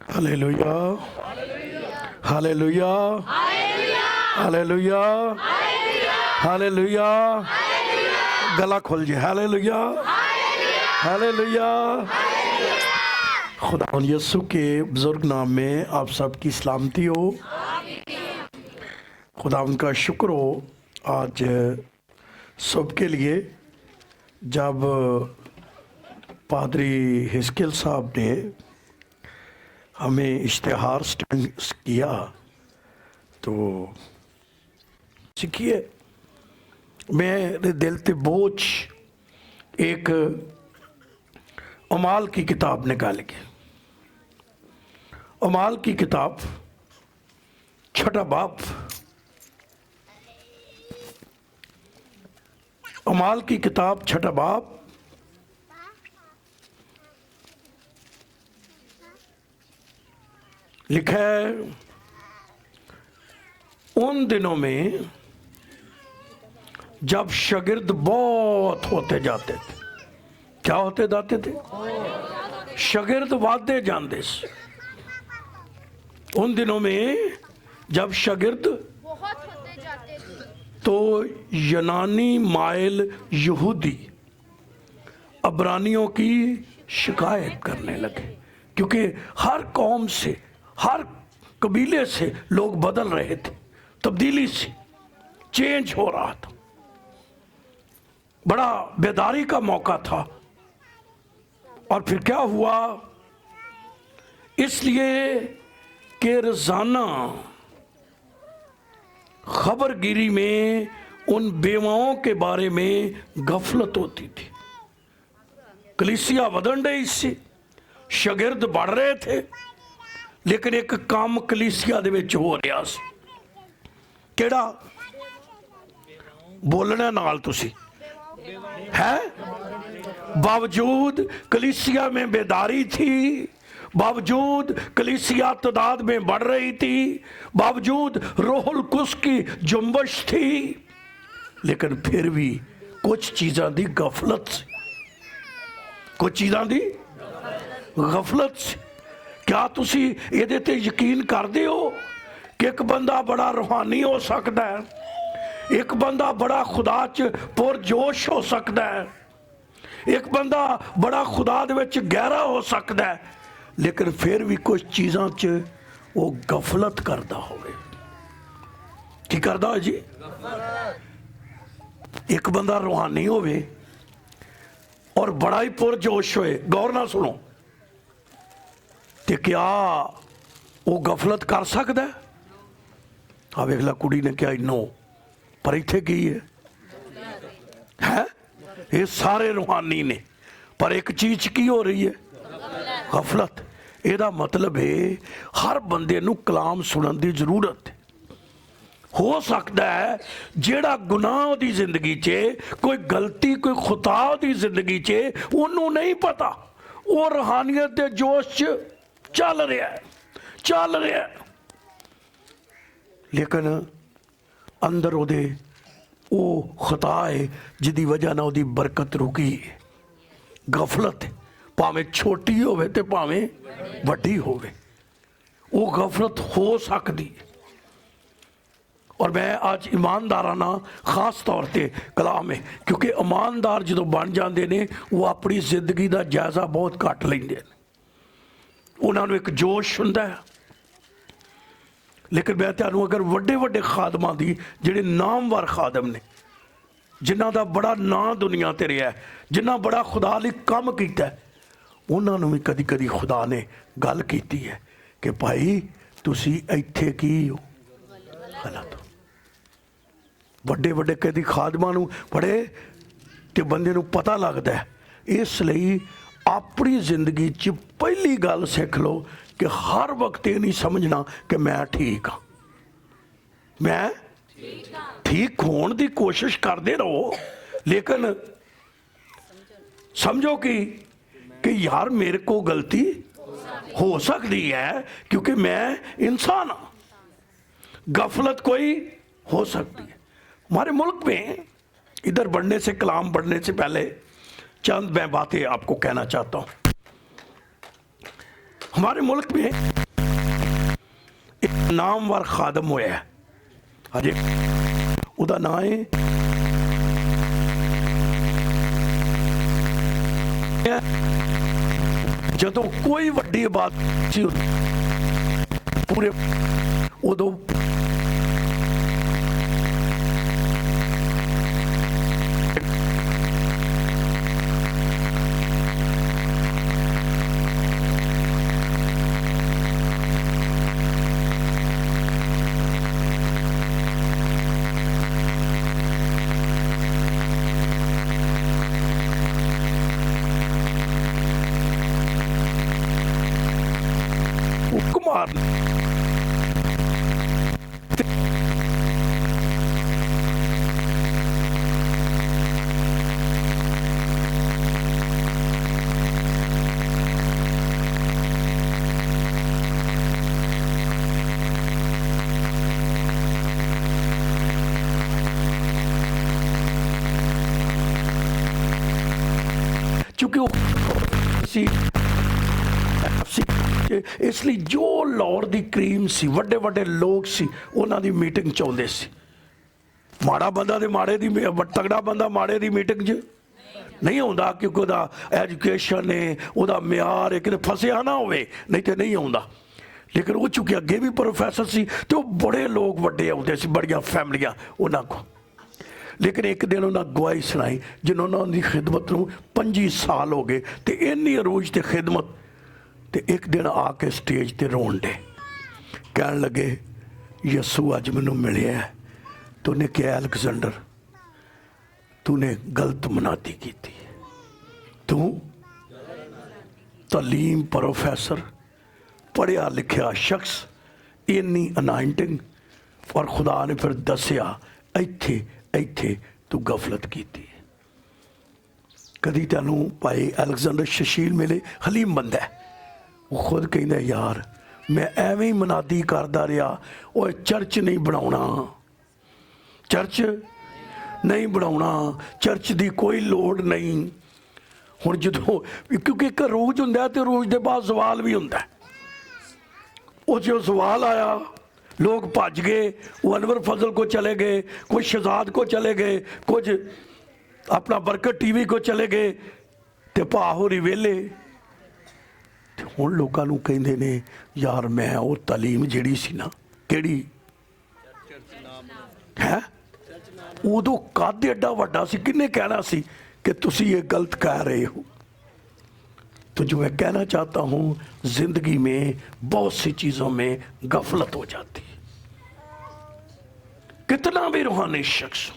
Hallelujah, hallelujah, hallelujah, hallelujah. गला खोल जी, hallelujah, hallelujah. खुदा यीशु के बुजुर्ग नाम में आप सबकी सलामती हो। खुदा उनका शुक्र हो आज सब के लिए जब पादरी हिस्किल साहब ने हमें इश्तिहार स्टैंड किया तो सीखिए मेरे दिल ते बोझ एक अमाल की किताब निकाल के, अमाल की किताब छठा बाप, अमाल की किताब छठा बाप लिखा है उन दिनों में जब शागिर्द बहुत होते जाते थे। क्या होते जाते थे? शागिर्द वादे जाते से। उन दिनों में जब शागिर्द बहुत होते जाते थे तो यूनानी माइल यहूदी अबरानियों की शिकायत करने लगे, क्योंकि हर कौम से, हर कबीले से लोग बदल रहे थे, तब्दीली से चेंज हो रहा था। बड़ा बेदारी का मौका था। और फिर क्या हुआ? इसलिए कि रोजाना खबरगिरी में उन बेवाओं के बारे में गफलत होती थी। कलीसिया बदल रही सी, शागिर्द बढ़ रहे थे, लेकिन एक काम कलीसिया दे विच हो रहा सी। केड़ा? बोलना नाल तुसी है। बावजूद कलीसिया में बेदारी थी, बावजूद कलीसिया तादाद में बढ़ रही थी, बावजूद रोहुल कुस की जुम्बश थी, लेकिन फिर भी कुछ चीज़ों की गफलत सी, कुछ चीज़ों की गफलत सी। क्या तुसी इहदे ते यकीन करदे हो कि एक बंदा बड़ा रूहानी हो सकता है, एक बंदा बड़ा खुदा च पुरजोश हो सकता है, एक बंदा बड़ा खुदा दे विच गहरा हो सकता है, लेकिन फिर भी कुछ चीज़ों च वो गफलत करता होवे? की करता है जी? एक बंदा रूहानी होवे और बड़ा ही पुरजोश होए, गौर ना सुनो, तो क्या वो गफलत कर सकता है? हाँ वेख ला, कुड़ी ने क्या नो, पर इत्थे की है? ये सारे रूहानी ने, पर एक चीज की हो रही है? गफलत। एदा मतलब है हर बंदे नू कलाम सुनने की जरूरत है। हो सकता है जेड़ा गुनाह दी जिंदगी च कोई गलती, कोई खुता दी जिंदगी च उन्होंने नहीं पता, वो रूहानियत के जोश च चल रहा है, चल रहा है, लेकिन अंदर ओदे वो खता है जिदी वजह ना ओदी बरकत रुकी है। गफलत है, भावें छोटी होवे ते भावें वड्डी होवे, वो गफलत हो सकती है। और मैं आज ईमानदाराना खास तौर पर कलाम है, क्योंकि ईमानदार जो बन जाते हैं वो अपनी जिंदगी का जायजा बहुत घट लेंदे ने, उन्होंने एक जोश हुंदा है। लेकिन मैं तुहानू अगर वड्डे वड्डे खादमां दी जिहड़े नामवर खादम ने, जिन्हां दा बड़ा नां दुनिया ते रहा है, जिन्हां बड़ा खुदा लई काम कीता है, उन्होंने भी कदी कदी खुदा ने गल कीती है कि भाई तुसी इत्थे की हो, गलत हो। वड्डे वड्डे कदी खादमां नू बड़े ते बंदे नू पता लगता है। इसलिए अपनी जिंदगी च पहली गल सीख लो कि हर वक्त ये नहीं समझना कि मैं ठीक हाँ, मैं ठीक होने की कोशिश करते रहो, लेकिन समझो कि यार मेरे को गलती हो सकती है, क्योंकि मैं इंसान हाँ, गफलत कोई हो सकती है। हमारे मुल्क में इधर बढ़ने से, कलाम बढ़ने से पहले चंद मैं बातें आपको कहना चाहता हूँ। हमारे मुल्क में एक नामवर खादम होया है, अजे उदा नाम है जदों कोई वड्डी इबादत सी पूरे उदों कुमार चूंकि इसलिए जो लाहौर की क्रीम सी वड्डे वड्डे लोग सी उन्हां दी मीटिंग चाहुंदे सी। माड़ा बंदा ते माड़े दी तगड़ा बंदा माड़े दी मीटिंग च नहीं आउंदा क्योंकि उहदा एजुकेशन है उहदा म्यार है, किते फसिया ना होवे नहीं तो नहीं आउंदा। लेकिन वो चूंकि अगे भी प्रोफैसर सी तो बड़े लोग वड्डे आउंदे सी, बड़ियां फैमिलियां उन्हां को। लेकिन एक दिन उन्हें गवाही सुनाई जिन्होंने उनकी खिदमत को 25 साल हो गए तो इन्नी अरूज तो खिदमत तो एक दिन आके स्टेज ते रोन डे कह लगे यसू अज मैनू मिले है। तो उन्हें कहा अलेक्जेंडर तूने गलत मुनादी की थी, तू तलीम प्रोफैसर पढ़िया लिखिया शख्स इन्नी अनाइंटिंग और खुदा ने फिर दसिया इत्थे इत्थे तू गफलत की थी। कदी तेनू भाई अलेक्जेंडर शशील मिले, हलीम बंदा है, वो खुद कहता यार मैं एवें ही मनादी करता रहा और चर्च नहीं बनाना, चर्च नहीं बनाना, चर्च की कोई लोड़ नहीं। हुण जो क्योंकि एक रोज हुंदा तो रोज के बाद सवाल भी हुंदा, वो जो सवाल आया लोग भज गए, वो अनवर फजल को चले गए, कुछ शहजाद को चले गए, कुछ अपना बरकत टीवी को चले गए, तो भा होरी वेले। हुण लोगों नूं कहिंदे ने यार मैं वो तालीम जिहड़ी सी ना किहड़ी है उदों कद एडा वड्डा सी, किन्ने कहना सी कि तुसी ये गलत कह रहे हो। तो जो मैं कहना चाहता हूँ जिंदगी में बहुत सी चीज़ों में गफलत हो जाती है। कितना भी रूहानी शख्स,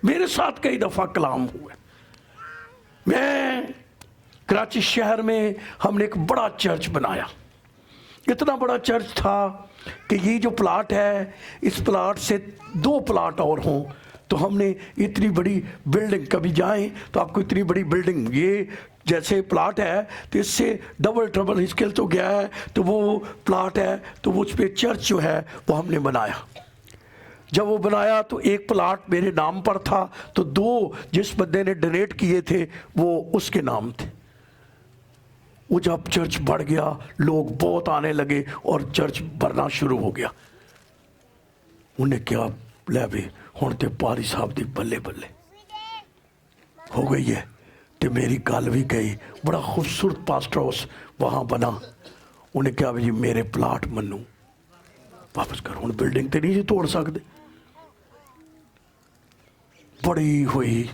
मेरे साथ कई दफ़ा कलाम हुआ। मैं कराची शहर में हमने एक बड़ा चर्च बनाया, इतना बड़ा चर्च था कि ये जो प्लाट है इस प्लाट से 2 प्लाट और हों तो हमने इतनी बड़ी बिल्डिंग, कभी जाएं तो आपको इतनी बड़ी बिल्डिंग, ये जैसे प्लाट है तो इससे डबल ट्रबल स्केल तो गया है, तो वो प्लाट है तो उस पर चर्च जो है वो हमने बनाया। जब वो बनाया तो एक प्लाट मेरे नाम पर था, तो 2 जिस बंदे ने डोनेट किए थे वो उसके नाम थे। वो जब चर्च बढ़ गया लोग बहुत आने लगे और चर्च भरना शुरू हो गया। उन्हें क्या लै भी हुण ते पारी साहब दी बल्ले बल्ले हो गई है, तो मेरी गल भी गई। बड़ा खूबसूरत पास्ट हाउस वहाँ बना। उन्हें क्या भी मेरे प्लाट मनु वापस करो, हुण बिल्डिंग तो नहीं तोड़ सकते। बड़ी हुई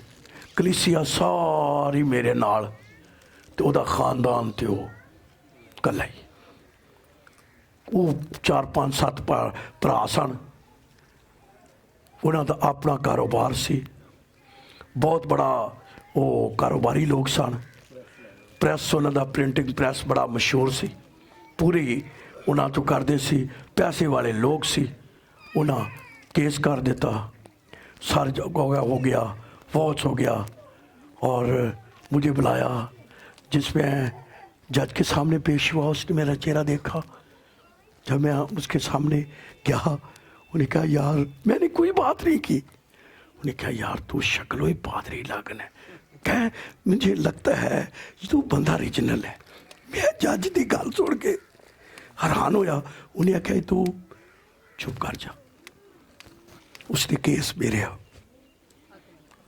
कलीसिया सारी मेरे नाल, तो उहदा खानदान तो कल्ला ही, वो 4 5 7 भरा सन। उन्हों का अपना कारोबार सी, बहुत बड़ा वो कारोबारी लोग सन। प्रैस उन्हों का प्रिंटिंग प्रैस बड़ा मशहूर सी, पूरी उन्होंने तो करते सी, पैसे वाले लोग सी। उन्हें केस कर दिता, सर हो गया, वॉच हो गया, और मुझे बुलाया। जिसमें जज के सामने पेश हुआ, उसने मेरा चेहरा देखा। जब मैं उसके सामने गया, उन्हें कहा यार मैंने कोई बात नहीं की। उन्हें कहा यार तू शक्लों ही पादरी लागन है। कह मुझे लगता है तू बंदा रीजनल है। मैं जज की गल सुन के हैरान होया। उन्हें आख्या तू चुप कर जा, उसने केस मेरे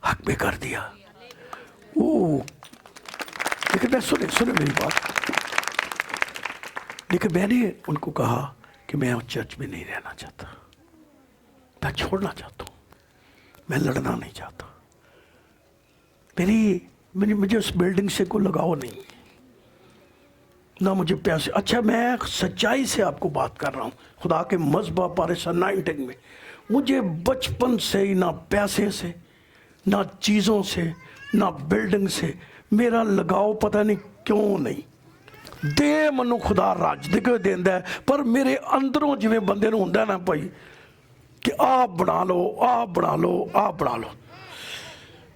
हक में कर दिया। ओ लेकिन मैं सुने मेरी बात, लेकिन मैंने उनको कहा कि मैं उस चर्च में नहीं रहना चाहता, मैं छोड़ना चाहता हूँ, मैं लड़ना नहीं चाहता, मुझे उस बिल्डिंग से कोई लगाव नहीं है, ना मुझे पैसे। अच्छा मैं सच्चाई से आपको बात कर रहा हूँ, खुदा के मज़बा पारिसनाइंटिंग में मुझे बचपन से ही ना पैसे से, ना चीज़ों से, ना बिल्डिंग से मेरा लगाव पता नहीं क्यों नहीं। दे मनु खुदा रज के देंदा है, पर मेरे अंदरों जिवें बंदे नूं हुंदा ना भाई कि आप बना लो, आप बना लो, आप बना लो।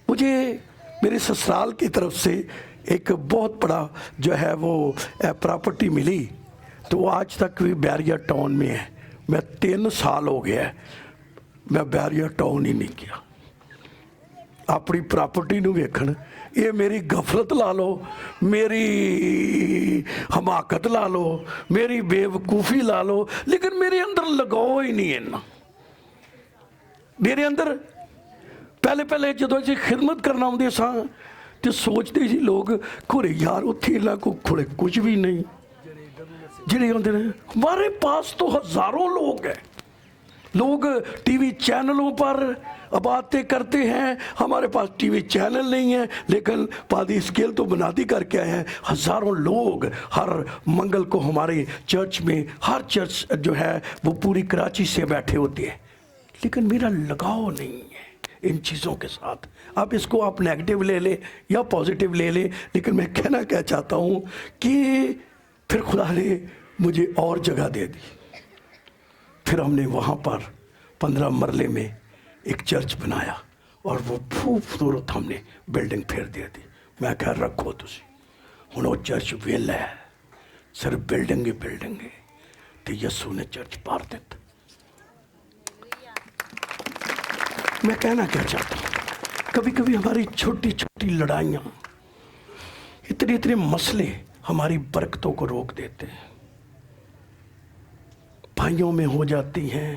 मुझे मेरे ससुराल की तरफ से एक बहुत बड़ा जो है वो प्रॉपर्टी मिली, तो वो आज तक भी बैरियर टाउन में है। मैं 3 साल हो गया है, मैं बैरियर टाउन ही नहीं किया अपनी प्रॉपर्टी नूं वेखण। ये मेरी गफलत ला लो, मेरी हमाकत ला लो, मेरी बेवकूफ़ी ला लो, लेकिन मेरे अंदर लगाओ ही नहीं इन्ना। मेरे अंदर पहले जो असीं खिदमत करना आउंदे सां ते सोचते सी लोग खोरे यार उत्थे इन्हां कोल खोले कुछ भी नहीं, जिहड़े आउंदे ने। हमारे पास तो हज़ारों लोग हैं, लोग टीवी चैनलों पर बातें करते हैं, हमारे पास टीवी चैनल नहीं है लेकिन पादी स्केल तो बनाती करके आए हैं। हज़ारों लोग हर मंगल को हमारे चर्च में, हर चर्च जो है वो पूरी कराची से बैठे होते हैं, लेकिन मेरा लगाव नहीं है इन चीज़ों के साथ। आप इसको आप नेगेटिव ले लें या पॉजिटिव ले लें, लेकिन मैं कहना क्या चाहता हूँ कि फिर खुदा ने मुझे और जगह दे दी। फिर हमने वहाँ पर 15 मरले में एक चर्च बनाया और वो खूबसूरत हमने बिल्डिंग फिर दे दी। मैं कह रखो तुसी हुण वो चर्च वेला है, सिर्फ बिल्डिंग ही बिल्डिंग है, तो यस्सू ने चर्च पार दिता। मैं कहना क्या चाहता हूँ, कभी कभी हमारी छोटी छोटी लड़ाइयाँ, इतने मसले हमारी बरकतों को रोक देते हैं। भाइयों में हो जाती हैं,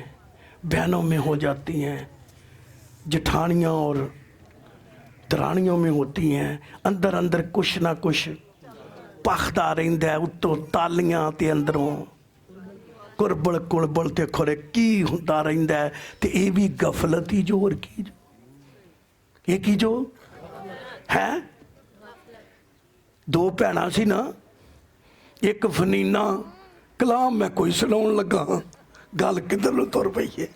बहनों में हो जाती हैं, जेठानियाँ और दरानियों में होती हैं। अंदर अंदर कुछ ना कुछ पखदा रहिंदा है, उत्तों तालियां ते अंदरों कुरबल कुलबल ते खोरे की हुंदा रहिंदा है। ते ये भी गफलत ही जो, और की जो, ये की जो है। 2 भैणां सी ना, एक फनीना कलाम मैं कोई सुनाउण लगा, गल किधर नूं तुर पई है।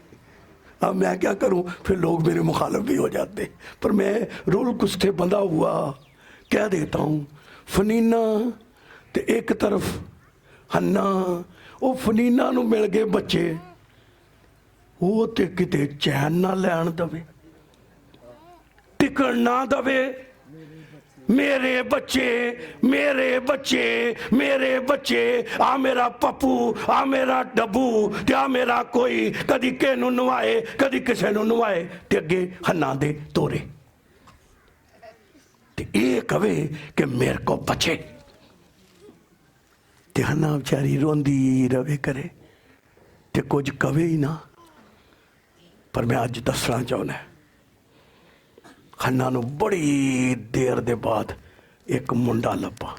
अब मैं क्या करूं, फिर लोग मेरे मुखालिफ भी हो जाते, पर मैं रोल कुश्ते बंधा हुआ कह देता हूं। फनीना ते एक तरफ हन्ना, वो फनीना नूं मिल गए बच्चे, वो ते किते चैन ना लैण दवे, टिकण ना दवे। मेरे बच्चे, मेरे बच्चे, मेरे बच्चे, आ मेरा पप्पू, आ मेरा डब्बू, ते आ मेरा कोई कदी किहनूं नवाए, कदी किसे नूं नवाए, ते अगे हन्ना दे तोरे, ते ये कवे कि मेरे को बचे, ते हन्ना बेचारी रोंदी रवे करे ते कुछ कवे ही ना। पर मैं अज दसना चाहुंदा, हन्ना नूं बड़ी देर दे बाद एक मुंडा लब्भा,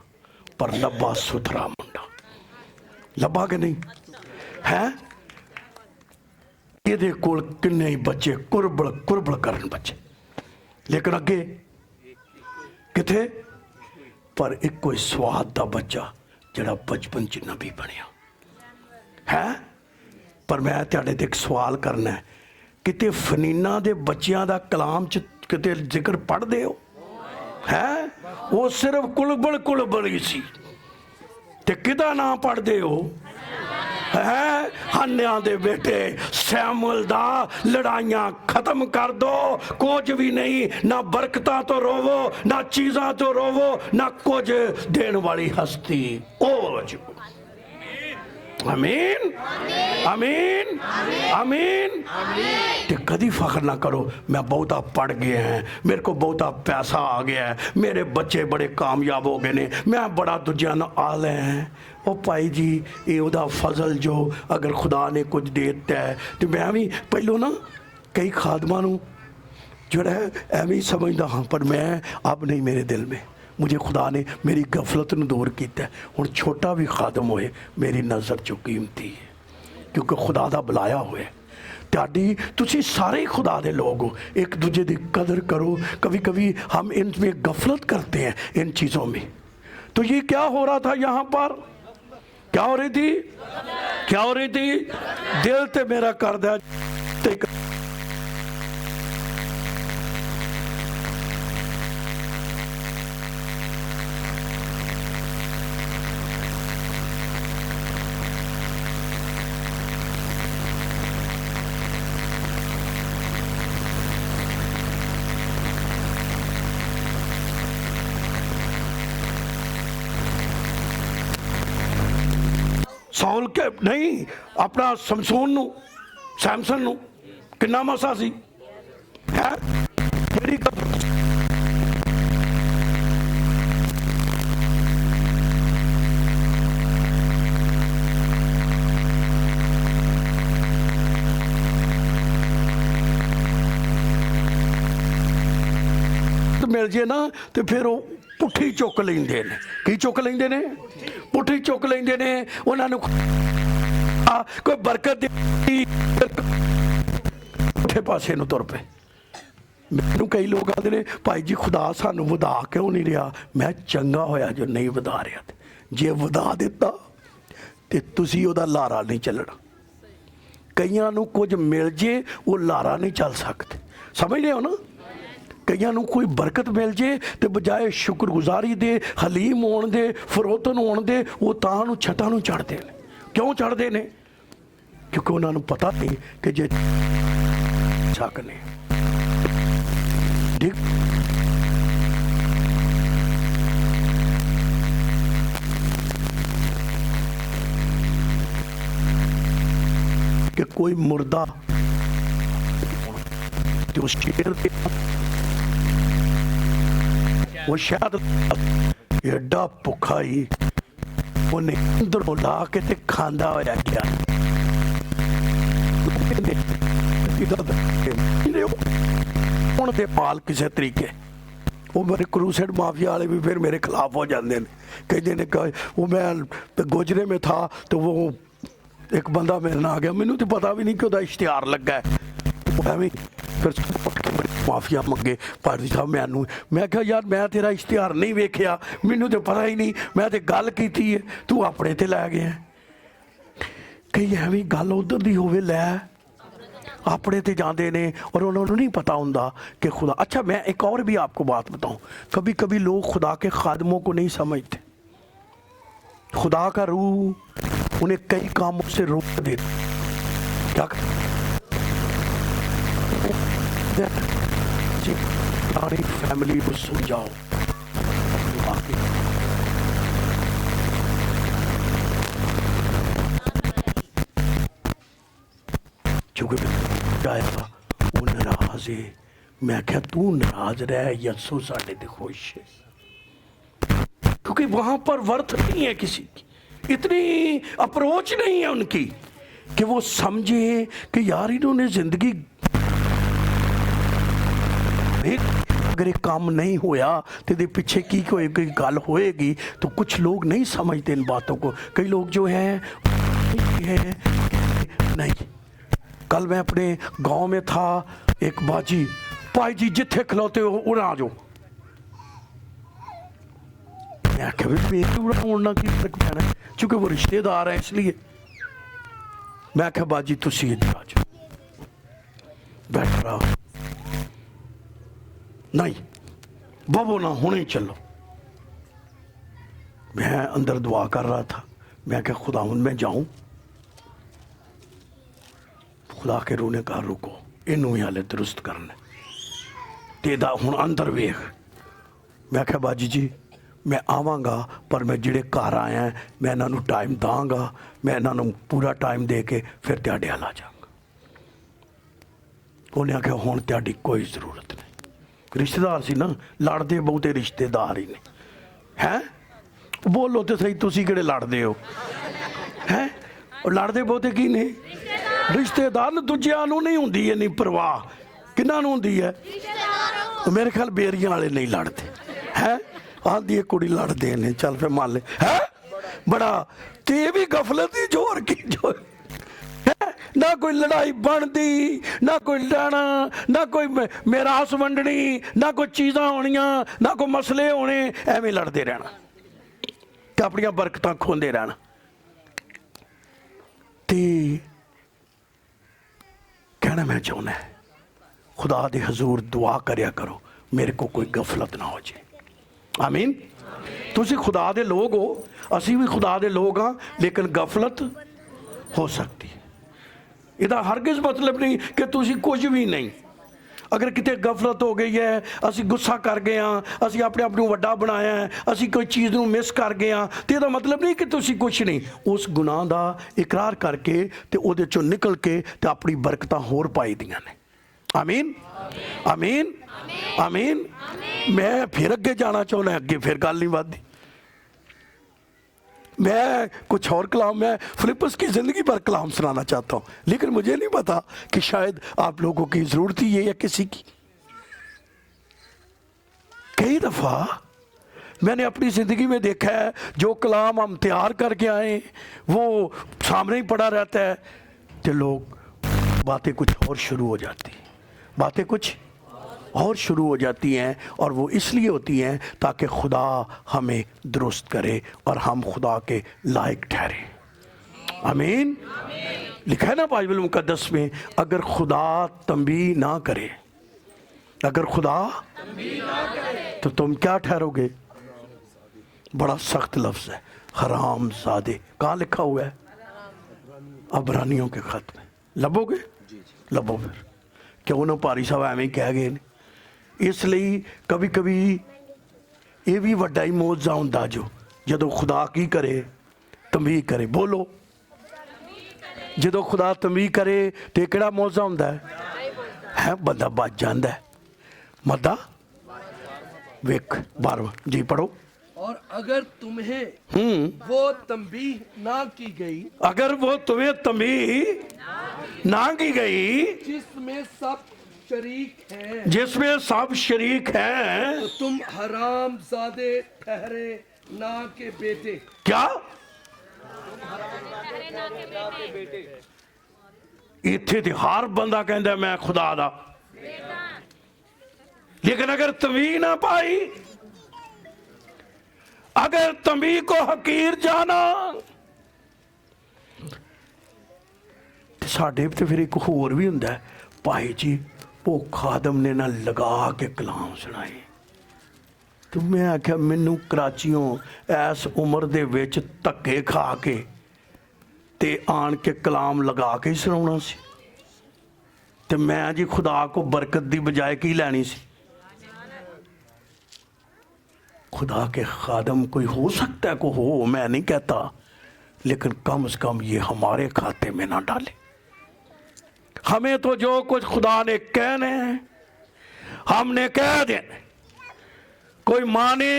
पर लब्भा सुथरा मुंडा, लब्भा कि नहीं है। ਇਹਦੇ ਕੋਲ किन्ने ही बच्चे कुरबल कुरबल करन बच्चे, लेकिन अगे किथे, पर एक कोई स्वाद दा बच्चा जिहड़ा बचपन च नबी बनिया है। पर मैं तुहाडे ते एक सवाल करना है, किते फनीना दे बच्चियां दा कलाम च किते जिक्र पढ़दे हो है? वो सिर्फ कुलबल कुलबल ही सी, ते किदा नां पढ़दे हो है? हन्या दे बेटे सैमुअल दा लड़ाइयां खत्म कर दो, कुछ भी नहीं, ना बरकतां तो रोवो, ना चीज़ां तो रोवो, ना कुछ देने वाली हस्ती ओ जो। आमीन आमीन आमीन। ते कदी फख्र ना करो मैं बहुता पढ़ गया है, मेरे को बहुता पैसा आ गया है, मेरे बच्चे बड़े कामयाब हो गए ने, मैं बड़ा दूजिया नाल आले हैं। ਉਹ ਭਾਈ ਜੀ ਇਹ ਉਹਦਾ ਫਜ਼ਲ ਜੋ ਅਗਰ ਖੁਦਾ ਨੇ ਕੁਝ ਦੇ ਦਿੱਤਾ ਹੈ। ਤੇ ਮੈਂ ਵੀ ਪਹਿਲੋਂ ਨਾ ਕਈ ਖਾਦਮਾਂ ਨੂੰ ਜਿਹੜਾ ਹੈ ਐਵੇਂ ਹੀ ਸਮਝਦਾ ਹਾਂ, ਪਰ ਮੈਂ ਅਬ ਨਹੀਂ, ਮੇਰੇ ਦਿਲ में मुझे खुदा ने मेरी गफलत ਨੂੰ ਦੂਰ ਕੀਤਾ। ਹੁਣ ਛੋਟਾ ਵੀ ਖਾਦਮ ਹੋਏ ਮੇਰੀ ਨਜ਼ਰ 'ਚ ਕੀਮਤੀ ਹੈ, ਕਿਉਂਕਿ ਖੁਦਾ ਦਾ ਬੁਲਾਇਆ ਹੋਇਆ। ਤੁਹਾਡੀ ਤੁਸੀਂ ਸਾਰੇ खुदा ਦੇ लोग हो, एक दूजे की कदर करो। कभी कभी हम इनमें गफलत करते हैं इन चीज़ों में। तो ये क्या हो रहा था यहाँ पर, क्या हो रही थी, क्या हो रही थी? दिल ते मेरा कर दिया सौल के नहीं, अपना समसून नू, सैमसन नू किन्ना मसा सी है केड़ी मिल जे ना तो फिर वो पुट्ठी चुक लेंदे ने। की चुक लेंदे ने? पुट्ठी चुक लेंदे ने। उन्होंने कोई बरकत दी, पुट्ठे पासे नूं तुर पे। मैनू कई लोग आते ने भाई जी खुदा सानू वधा क्यों नहीं रहा? मैं चंगा होया जो नहीं वधा रहा। जे वधा दिता तो तुसी ओदा लारा नहीं चलना। कईयां नूं कुछ मिल जे वो लारा नहीं चल सकते, समझ रहे हो ना? कईयां नूं कोई बरकत मिल जे तो बजाए शुक्रगुजारी दे, हलीम होण दे, फरोतन होण दे, वो तां नूं छटां नूं चढ़दे ने। क्यों चढ़दे ने? क्योंकि उन्हां नूं पता नहीं कि जे सकने ठीक कि कोई मुर्दा तो शेर दे वो शायद एडा भुखा ही उन्हें अंदरों ला के ते खांदा होया गया। हुण दे पाल किसी तरीके वो मेरे क्रूसेड माफिया वाले भी फिर मेरे खिलाफ हो जाते हैं, कहते हैं कि वो मैं गुजरे में था तो वो एक बंदा मेरे नाल आ गया, मैनू तो पता भी नहीं कि उसका इश्तिहार लगा है। फिर माफिया मंगे पादरी साहब मैनू, मैं कहा यार मैं तेरा इश्तिहार नहीं वेख्या, मैनू तो पता ही नहीं, मैं तो गल की है, तू अपने ते लै गया। कई एवं गल उधर दी होवे लै अपने ते जाते ने और उन्होंने नहीं पता होंदा कि खुदा। अच्छा मैं एक और भी आपको बात बताऊं, कभी कभी लोग खुदा के खादमों को नहीं समझते। खुदा का रूह उन्हें कई कामों से रोक देता। क्या सारी फैमिली को समझाओ चूंकि वो नाराज है। मैं क्या तू नाराज रह, यसू साडे ते खुश है, क्योंकि वहां पर वर्थ नहीं है किसी की, इतनी अप्रोच नहीं है उनकी कि वो समझे कि यार इन्होंने जिंदगी अगर एक काम नहीं होया तो दे पीछे की कोई गल होएगी। तो कुछ लोग नहीं समझते इन बातों को। कई लोग जो हैं नहीं। कल मैं अपने गांव में था, एक बाजी भाई जी जिथे खिलौते हो उड़ा आ जाओ। मैं क्या उड़ना की फर्क पैना, चूंकि वो रिश्तेदार है इसलिए। मैं क्या बाजी तुसी इधर आ जाओ, बैठ रहा नहीं बबो ना हुणे चलो। मैं अंदर दुआ कर रहा था, मैं क्या खुदावंद में जाऊं? खुदा के रूह ने कहा रुको, इनू ही हाले दुरुस्त करना तेदा हुण अंदर वेख। मैं क्या बाजी जी मैं आवांगा, पर मैं जिहड़े घर आया मैं इन्हों टाइम दांगा, मैं इन्हों पूरा टाइम दे के फिर तुहाडे हल आ जाऊंगा। उन्हें आख्या हुण तुहाडी कोई जरूरत नहीं। रिश्तेदार सी ना, लड़ते बहुते रिश्तेदार ही ने हैं। बोलो तो सही, तुसी किहड़े लड़दे हो हैं? लड़दे बहुते की ने रिश्तेदार ने, दूजिਆਂ ਨੂੰ नहीं हुंदी इन्नी परवाह, किन्हां ਨੂੰ हुंदी है? मेरे ख्याल बेरियां वाले नहीं लड़ते हैं। आंधी कुड़ी लड़ते ने, चल फिर मान ले है बड़ा, ते भी गफलत ही जोर की जो है। ना कोई लड़ाई बनती, ना कोई लड़ना, ना कोई मेरास वंडनी, ना कोई चीज़ां होनियां, ना कोई मसले होने, एवें लड़ते रहना ते अपनियां बरकतां खोंदे रहना। ते कहना मैं चाहना है, खुदा दे हजूर दुआ करया करो मेरे को कोई गफलत ना हो जाए। आमीन। तुसी खुदा दे लोग हो, असी भी खुदा दे लोग हाँ, लेकिन गफलत हो सकती है। इहदा हरगिज़ मतलब नहीं कि तुसी कुछ भी नहीं। अगर किते गफलत हो गई है, असी गुस्सा कर गए हाँ, असी अपने आप को वड्डा बनाया है, असी कोई चीज़ नूं मिस कर गए हाँ, तो इसका मतलब नहीं कि तुसी कुछ नहीं। उस गुनाह का इकरार करके ते उहदे चों निकल के ते अपनी बरकतां होर पाई दियां ने। आमीन आमीन आमीन। मैं फिर अगे जाना चाहना, अगे फिर गल नहीं बढ़ती। मैं कुछ और कलाम, मैं फिलिप्पस की ज़िंदगी पर कलाम सुनाना चाहता हूँ, लेकिन मुझे नहीं पता कि शायद आप लोगों की ज़रूरत ही है या किसी की। कई दफ़ा मैंने अपनी ज़िंदगी में देखा है, जो कलाम हम तैयार करके आए वो सामने ही पड़ा रहता है, तो लोग बातें कुछ और शुरू हो जाती हैं, बातें कुछ और शुरू हो जाती हैं, और वो इसलिए होती हैं ताकि खुदा हमें दुरुस्त करे और हम खुदा के लायक ठहरे। आमीन। लिखा है ना बाइबल मुकद्दस में, अगर खुदा तंबी ना करे, अगर खुदा तो तुम क्या ठहरोगे? बड़ा सख्त लफ्ज़ है, हराम ज़ादे। कहाँ लिखा हुआ है? अबरानियों के खत में। लभोगे? लभो फिर। क्यों ना भारी साहब एवं कह गए ने। इसलिए कभी कभी ये भी वड्डा ही मौजा हुंदा जो खुदा की करे, तंबीह करे। बोलो, जो खुदा तंबीह करे तो किहड़ा मौजा हुंदा है? बंदा बच जाता है। मदा वेख 12 जी पढ़ो। और अगर तुम्हें वो तंबीह ना की गई, अगर वो तुम्हें तंबीह ना की गई, जिसमें सब शरीक हैं, जिसमें सब शरीक हैं, तो तुम हराम ज़ादे ठहरे ना के बेटे। क्या इत्थे ते हर बंदा कहता मैं खुदा दा, लेकिन अगर तंबीह ना पाई, अगर तंबीह को हकीर जाना, तो साडे ते फिर एक होर भी हुंदा है, भाई जी वो खादम ने ना लगा के कलाम सुनाए। तो मैं आख्या मैनू कराचियों इस उम्र दे विच धक्के खा के ते आन के कलाम लगा के ही सुनाउणा सी, ते मैं जी खुदा को बरकत दी बजाय की लैनी सी? खुदा के खादम कोई हो सकता है, को हो, मैं नहीं कहता, लेकिन कम से कम ये हमारे खाते में ना डाले। हमें तो जो कुछ खुदा ने कहने हमने कह देने, कोई माने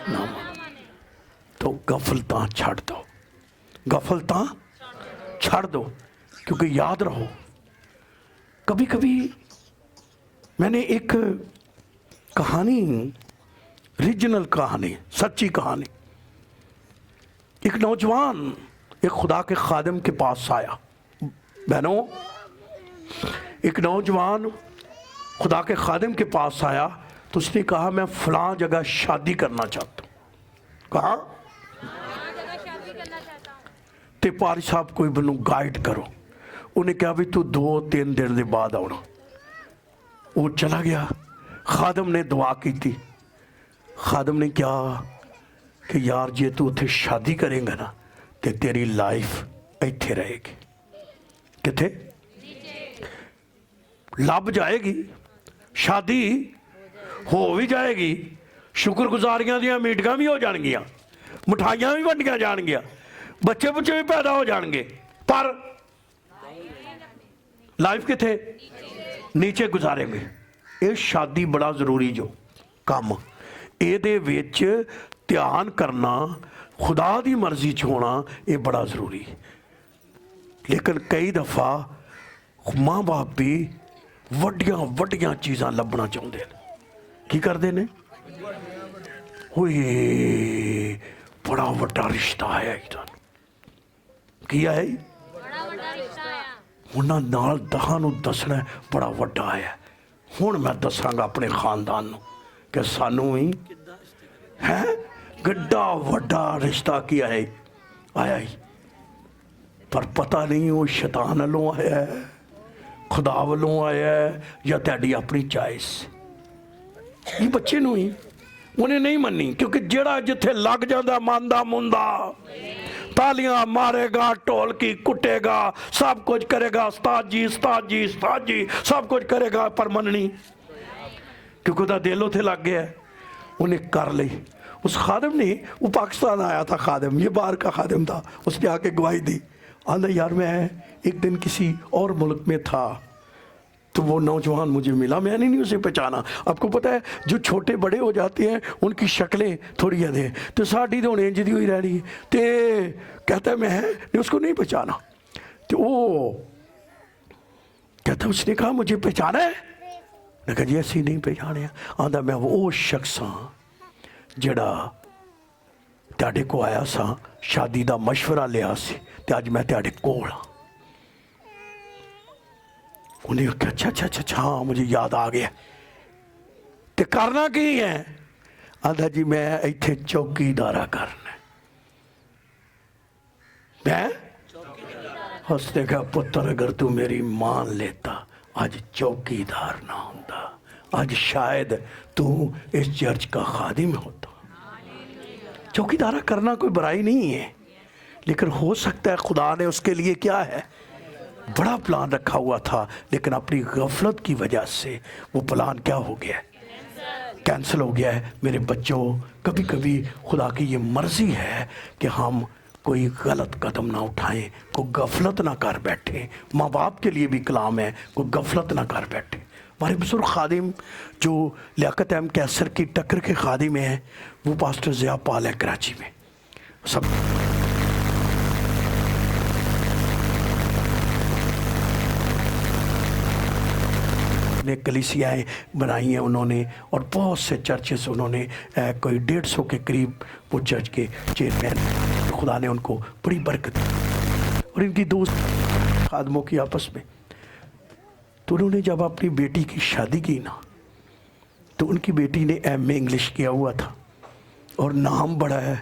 ना माने। तो गफलता छड़ दो, गफलता छड़ दो। क्योंकि याद रहो, कभी कभी मैंने एक कहानी, रीजनल कहानी, सच्ची कहानी, एक नौजवान एक खुदा के खादिम के पास आया। बहनों, एक नौजवान खुदा के खादिम के पास आया तो उसने कहा मैं फलां जगह शादी करना चाहता हूँ। कहा ते पारी साहब कोई मैनू गाइड करो। उन्हें कहा भी तू 2-3 दिन के बाद आना। वो चला गया। खादिम ने दुआ की थी। खादिम ने कहा कि यार जे तू उत्थे शादी करेंगा ना तो तेरी लाइफ इत्थे रहेगी। किथे लभ जाएगी, शादी हो भी जाएगी, शुक्रगुजारियां दियां मीटिंगां भी हो जाएंगियां, मिठाइयां भी वंडियां जाएंगियां, बच्चे बुच्चे भी पैदा हो जाएंगे, पर लाइफ किथे नीचे गुजारेंगे। ये शादी बड़ा जरूरी जो काम, ਇਹਦੇ ਵਿੱਚ ध्यान करना, खुदा की मर्जी च होना, ये बड़ा जरूरी है। लेकिन कई दफ़ा माँ बाप भी वड्डियां वड्डियां चीज़ां लभना चाहते हैं। की करते हैं? ओए बड़ा वड्डा रिश्ता आया इधर, की आया जी? बड़ा बड़ा रिश्ता आया। उन्होंने नाल दहां नूं दसना बड़ा वड्डा आया। हुण मैं दसांगा अपने खानदान नूं कि सानू भी है गड्डा वड्डा रिश्ता की है आया ही, पर पता नहीं वो शैतान वालों आया है, खुदा वालों आया है, या तेरी अपनी चॉइस। ये बच्चे नूं ही उन्हें नहीं मनी, क्योंकि जेड़ा जिथे लग जाता मानदा मुंदा तालियां मारेगा, ढोलकी कुटेगा, सब कुछ करेगा, उस्ताद जी उस्ताद जी उस्ताद जी सब कुछ करेगा, पर मननी क्योंकि उसका दिल उथे लग गया। उन्हें कर ली। उस खादिम ने, वो पाकिस्तान आया था खादिम, ये बाहर का खादिम था, उसने आके गवाही दी। आंदा यार मैं एक दिन किसी और मुल्क में था, तो वो नौजवान मुझे मिला, मैंने नहीं उसे पहचाना। आपको पता है जो छोटे बड़े हो जाते हैं उनकी शक्लें थोड़ी अदे, तो साड़ी तो इंज दी हुई रह रही है, तो कहता है मैं उसको नहीं पहचाना। तो वो कहता उसने कहा मुझे पहचाना है? मैं कहा जी ऐसी नहीं पहचाने। आंदा मैं वो शख्स हाँ जड़ा तेरे को आया सा, शादी का मशवरा लिया सी, ते अज मैं तेरे कोल हाँ। उन्हें आख्या अच्छा अच्छा अच्छा अच्छा हाँ मुझे याद आ गया। ते करना की है? आंदा जी मैं इत्थे चौकीदारा करना। मैं उसने कहा पुत्र अगर तू मेरी मान लेता आज चौकीदार ना होता, आज शायद तू इस चर्च का खादिम होता। चौकीदारा करना कोई बुराई नहीं है, लेकिन हो सकता है खुदा ने उसके लिए क्या है बड़ा प्लान रखा हुआ था, लेकिन अपनी गफलत की वजह से वो प्लान क्या हो गया, कैंसिल हो गया है। मेरे बच्चों, कभी कभी खुदा की ये मर्जी है कि हम कोई गलत कदम ना उठाएं, कोई गफलत ना कर बैठे। माँ बाप के लिए भी कलाम है, कोई गफलत ना कर बैठे। हमारे बुजुर्ग खादिम जो लियाकत अहमद कैसर की टक्कर के खादिम हैं, वो पास्टर ज़िया पाल है कराची में। सब ने कलीसियाएँ बनाई हैं उन्होंने, और बहुत से चर्चेस उन्होंने कोई 150 के करीब वो चर्च के चेयरमैन। खुदा ने उनको बड़ी बरकत दी। और इनकी दोस्त खादमों की आपस में, तो उन्होंने जब अपनी बेटी की शादी की ना, तो उनकी बेटी ने MA इंग्लिश किया हुआ था और नाम बड़ा है।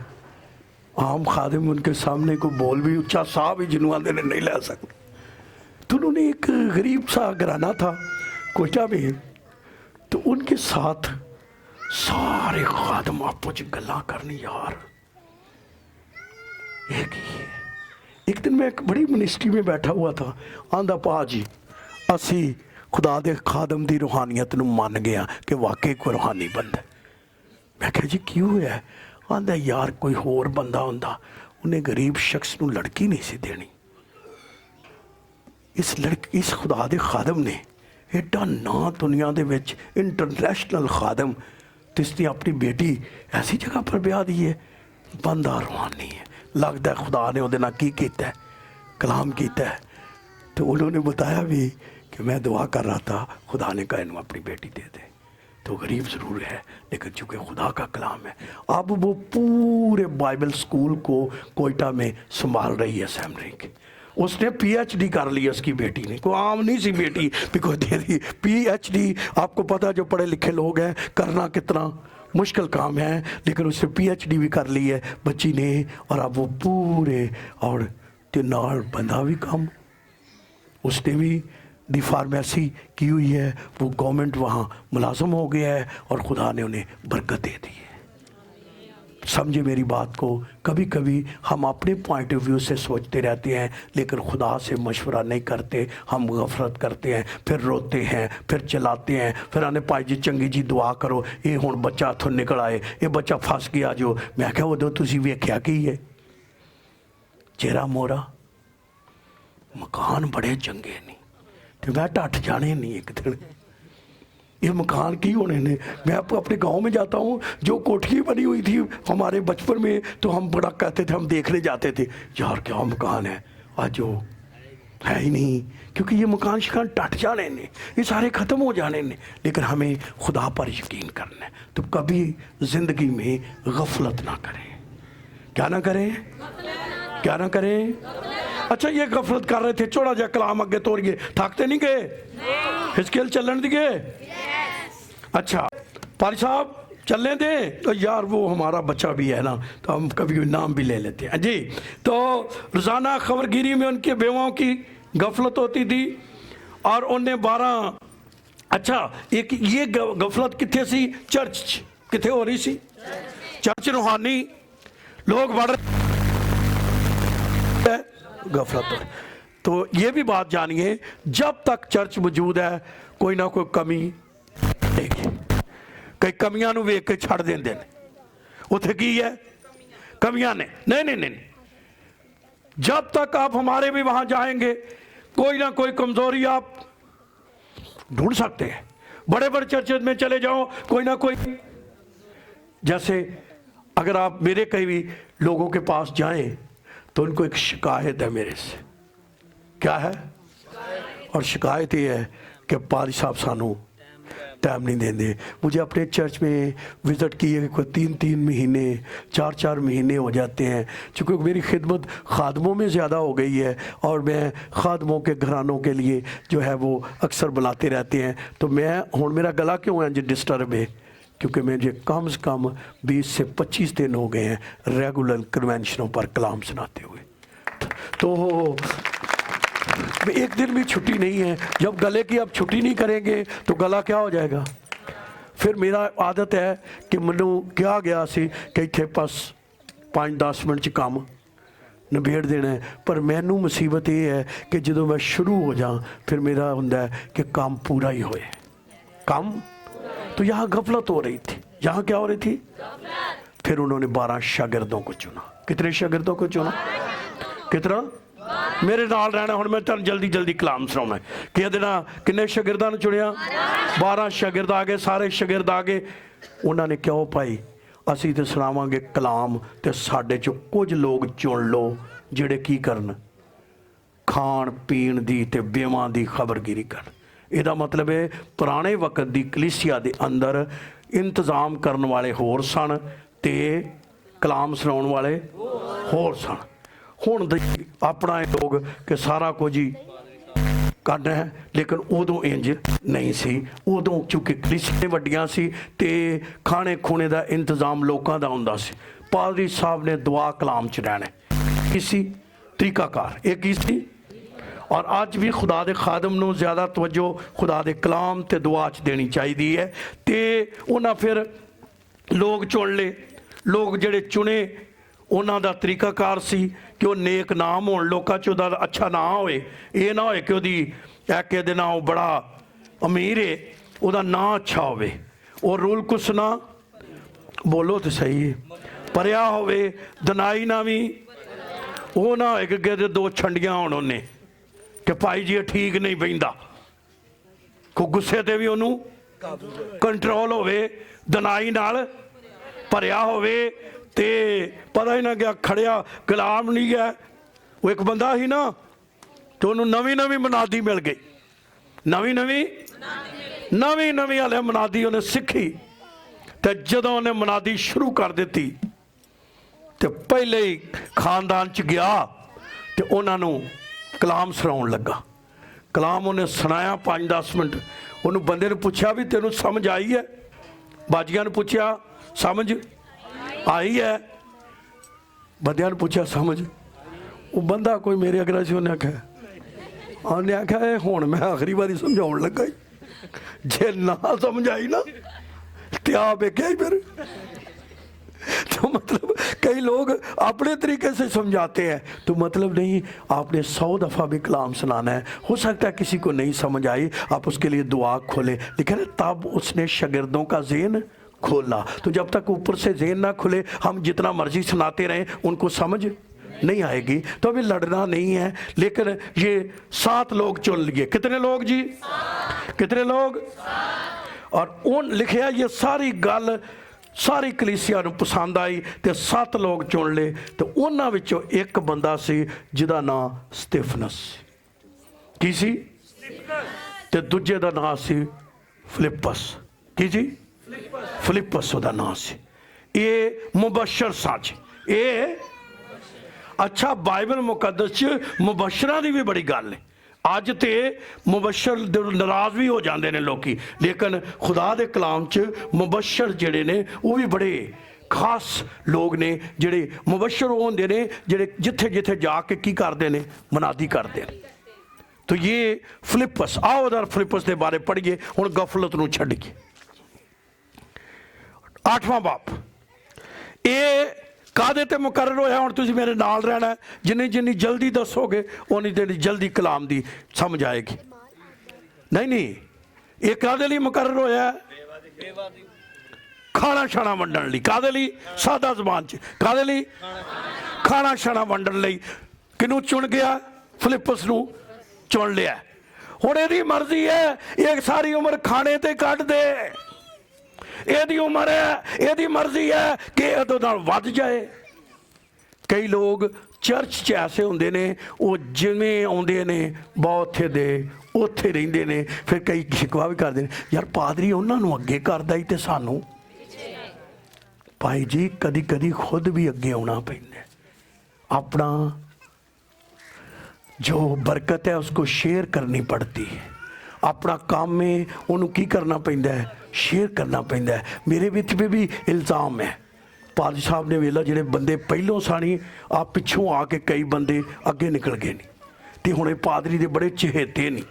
आम खादिम उनके सामने को बोल भी ऊंचा सा भी जिन्हों ने नहीं ला सकते। तो उन्होंने एक गरीब सा घराना था कोयटा में, तो उनके साथ सारे खादम आपो च गल्लां करनी। यार एक दिन मैं एक बड़ी मिनिस्ट्री में बैठा हुआ था, आंदा पा जी असी खुदा दे खादम दी रूहानियत नूं मान गया कि वाकई कोई रूहानी बंदा। मैं कहा जी क्यों है? आंदा यार कोई होर बंदा हुंदा उन्हें गरीब शख्स नूं लड़की नहीं सी देनी। इस खुदा दे खादम ने एडा ना दुनिया दे विच इंटरनेशनल खादम, तो इसने अपनी बेटी ऐसी जगह पर ब्याह दी है। बंदा रूहानी है, लगता है खुदा ने उहदे नाल की कीता है, कलाम कीता है। तो उन्होंने बताया भी कि मैं दुआ कर रहा था, खुदा ने कहा इन्हों अपनी बेटी दे दे। तो गरीब ज़रूर है, लेकिन चूँकि खुदा का कलाम है। अब वो पूरे बाइबल स्कूल को कोयटा में संभाल रही है सैमरिक। उसने PhD कर ली उसकी बेटी ने, कोई आम नहीं सी बेटी भी कोई दे दी PhD। आपको पता जो पढ़े लिखे लोग हैं करना कितना मुश्किल काम है, लेकिन उसने PhD भी कर ली है बच्ची ने। और अब वो पूरे और नाल बंदा भी काम, उसने भी डी फार्मेसी की हुई है, वो गवर्नमेंट वहाँ मुलाजम हो गया है और खुदा ने उन्हें बरकत दे दी है। समझे मेरी बात को? कभी कभी हम अपने पॉइंट ऑफ व्यू से सोचते रहते हैं, लेकिन खुदा से मशवरा नहीं करते। हम गफलत करते हैं, फिर रोते हैं, फिर चलाते हैं, फिर आने पाई जी चंगी जी दुआ करो, ये हुण बच्चा इत्थों निकल आए, ये बच्चा फस गया जो। मैं क्या उदों तुसीं वेख्या की है? चेहरा मोरा, मकान बड़े चंगे नहीं, तो मैं ढट जाने नहीं एक दिन। ये मकान की होने ने। मैं अपने गांव में जाता हूँ, जो कोठी बनी हुई थी हमारे बचपन में, तो हम बड़ा कहते थे, हम देखने जाते थे यार क्या मकान है, आज जो है ही नहीं, क्योंकि ये मकान शिकान टट जाने ने, ये सारे ख़त्म हो जाने ने। लेकिन हमें खुदा पर यकीन करना है, तो कभी ज़िंदगी में गफलत ना करें। क्या ना करें? क्या ना करें? अच्छा, ये गफलत कर रहे थे, छोड़ा जा कलाम अगे तोड़िए, थकते नहीं गए? हिजकिय्याह चलन दिए? अच्छा पारी साहब चलने दें। तो यार वो हमारा बच्चा भी है ना, तो हम कभी नाम भी ले लेते हैं जी। तो रोज़ाना खबरगिरी में उनके बेवाओं की गफलत होती थी, और उन्हें 12 अच्छा एक ये गफलत कितने सी? चर्च कितने हो रही सी? चर्च रूहानी लोग बढ़ रहे, गफलत हो। तो ये भी बात जानिए, जब तक चर्च मौजूद है कोई ना कोई कमी रहेगी। कई कमियां नूं वेख के छड़ देंदे ने, उत्थे की है? कमियां ने। नहीं नहीं नहीं, जब तक आप हमारे भी वहां जाएंगे कोई ना कोई कमजोरी आप ढूंढ सकते हैं। बड़े बड़े चर्चेज में चले जाओ, कोई ना कोई, जैसे अगर आप मेरे कई भी लोगों के पास जाएं तो उनको एक शिकायत है मेरे से। क्या है? और शिकायत ये है कि पारी साहब सानू टाइम नहीं देंगे। मुझे अपने चर्च में विज़िट किए कोई 3-3 महीने 4-4 महीने हो जाते हैं, क्योंकि मेरी खिदमत खादमों में ज़्यादा हो गई है, और मैं खादमों के घरानों के लिए जो है वो अक्सर बुलाते रहते हैं। तो मैं हुण मेरा गला क्यों है जी डिस्टर्ब है, क्योंकि मुझे कम से कम 20 से 25 दिन हो गए हैं रेगुलर कन्वेंशनों पर कलाम सुनाते हुए। तो एक दिन भी छुट्टी नहीं है। जब गले की आप छुट्टी नहीं करेंगे तो गला क्या हो जाएगा? फिर मेरा आदत है कि मैनू क्या गया सी कि इत्थे बस 5-10 मिनट च काम निबेड़ देना है, पर मैनू मुसीबत ये है कि जो मैं शुरू हो जाऊँ फिर मेरा हुंदा है कि काम पूरा ही होए। काम तो यहाँ गफलत हो रही थी। यहाँ क्या हो रही थी? फिर उन्होंने 12 शागिर्दों को चुना। कितने शागिर्दों को चुना? कितना? मेरे नाल रहना, हुण मैं तुहानूं जल्दी जल्दी कलाम सुनाउणा कि ਇਹਦੇ ਨਾਲ किन्ने शागिर्दां नूं चुनिया? 12 शागिर्द आ गए, सारे शागिर्द आ गए। उन्होंने ने क्यों भाई असीं ते सुणावांगे कलाम, ते साडे चों कुछ लोग चुन लो ਜਿਹੜੇ ਕੀ ਕਰਨ, ਖਾਣ ਪੀਣ ਦੀ ਤੇ ਬੇਵਾਂ ਦੀ ਖਬਰਗਿਰੀ ਕਰਨ। ਇਹਦਾ ਮਤਲਬ ਹੈ ਪੁਰਾਣੇ ਵਕਤ ਦੀ ਕਲੀਸਿਆ ਦੇ ਅੰਦਰ ਇੰਤਜ਼ਾਮ ਕਰਨ ਵਾਲੇ ਹੋਰ ਸਨ ਤੇ ਕਲਾਮ ਸੁਣਾਉਣ ਵਾਲੇ ਹੋਰ ਸਨ। ਹੁਣ ਦੇ ਆਪਣਾ ਇਹ ਲੋਕ ਕਿ ਸਾਰਾ ਕੁਝ ਹੀ करना है, लेकिन उदों इंज नहीं सी। उदों चूँकि कलीसियां वड्डियां सी ते खाने खूने का इंतजाम लोगों का हुंदा सी। पादरी साहब ने दुआ कलाम च रहना किसी तरीकाकार एक की सी। और अज भी खुदा दे खादम नूं ज़्यादा तवज्जो खुदा दे कलाम ते दुआ च देनी चाहिदी है। ते उन्हां फिर लोग चुन ले, लोग जिहड़े चुने उन्हां दा तरीकाकार सी कि वह नेक नाम हो, लोगों च उहदा अच्छा ना होए। ये ना होए कि उहदी ऐके दे नाम बड़ा अमीर है, उहदा ना अच्छा होवे, और रूल कुछ ना बोलो तो सही है, परिया होवे, दनाई ना भी वो ना होए कि कहते 2 छंडियां होण उन्हें कि भाई जी ठीक नहीं बहिंदा, को गुस्से ते भी उन्होंने कंट्रोल होवे, दनाई नाल भरिया होवे, ते पता ही ना गया खड़िया गुलाम नहीं गया। वो एक बंदा ही ना तो उन्होंने नवी नवी मनादी मिल गई, नवी नवी हाले मनादी उन्हें सीखी। तो जदों उन्हें मनादी शुरू कर दी तो पहले ही खानदान च गया तो उन्होंने कलाम सुनाउण लगा। कलाम उन्हें सुनाया 5-10 मिनट। उन्होंने बंदे ने पूछा भी तेनों समझ आई है? बाजिया ने पूछा समझ आई है? बंदिया ने पूछा समझ? वो बंदा कोई मेरे अगर से उन्हें आख्या हुण मैं आखिरी बारी समझाउण लगा, जे ना समझ आई ना तो आप क्या ही फिर। तो मतलब कई लोग अपने तरीके से समझाते हैं, तो मतलब नहीं, आपने 100 दफ़ा भी कलाम सुनाना है। हो सकता है किसी को नहीं समझ आई, आप उसके लिए दुआ खोले। लेकिन तब उसने शागिर्दों का ज़हन खोला। तो जब तक ऊपर से ज़हन ना खुले हम जितना मर्जी सुनाते रहें उनको समझ नहीं आएगी। तो अभी लड़ना नहीं है, लेकिन ये 7 लोग चुन लिए। कितने लोग जी? कितने लोग? और उन लिखिया ये सारी गल सारी कलीसिया नूं पसंद आई तो 7 लोग चुन ले। तो उन्हां विचों एक बंदा सी जिहदा नाम स्तिफनस सी। की सी? ते दूजे दा नाम सी फिलिप्पस। की जी? फिलिप्पस उहदा नाम सी। ये मुबशर सच ये अच्छा बाइबल मुकद्दस च मुबशरां दी भी बड़ी गल है। अज तो मुबशर नाराज भी हो जाते हैं लोग, लेकिन खुदा के कलाम च मुबशर जिहड़े ने वो भी बड़े खास लोग ने जिहड़े मुबशर होंदे ने जिहड़े जिथे जिथे जाके की करते हैं मनादी करते हैं। तो ये फिलिप्पस आओ उधर फिलिप्पस के बारे पढ़िए हुण गफलत नूं छड्डिए। 8वां बाप ये कादे ते मुकर्रर होया हुण तुसीं मेरे नाल रहना है। जिन्नी जिन्नी जल्दी दसोगे उन्नी देनी जल्दी कलाम दी समझ आएगी। नहीं नहीं ये कादे लई मुकर्रर होया? खाना शाना वंडण लई। कादे लई? सादा ज़बान च कादे लई? खाना शाना वंडण लई। किनू चुन गया? फिलिप्पस नूं चुन लिया। हुण इहदी मर्जी है ये सारी उम्र खाने ते कढ दे। यदि उम्र है यदि मर्जी है कि इहदों नाल वध जाए। कई लोग चर्च च ऐसे होंदे ने वो जिवें आउंदे ने बहुत दे उत्थे रहिंदे ने, फिर कई शिकवा भी करदे ने यार पादरी उन्हां नूं अगे करदा ही ते सानूं। भाई जी कदी कदी खुद भी अगे आउणा पैंदा। अपना जो बरकत है उसको शेयर करनी पड़ती है। अपना काम में उन्होंने की करना पैंदा है, शेयर करना पैंदा है। मेरे विच भी इल्ज़ाम है पादरी साहब ने वेला जिहड़े बंदे पहलों सानी आ पिछों आके कई बंदे अगे निकल गए नहीं तो हुणे पादरी दे बड़े चहेते नहीं।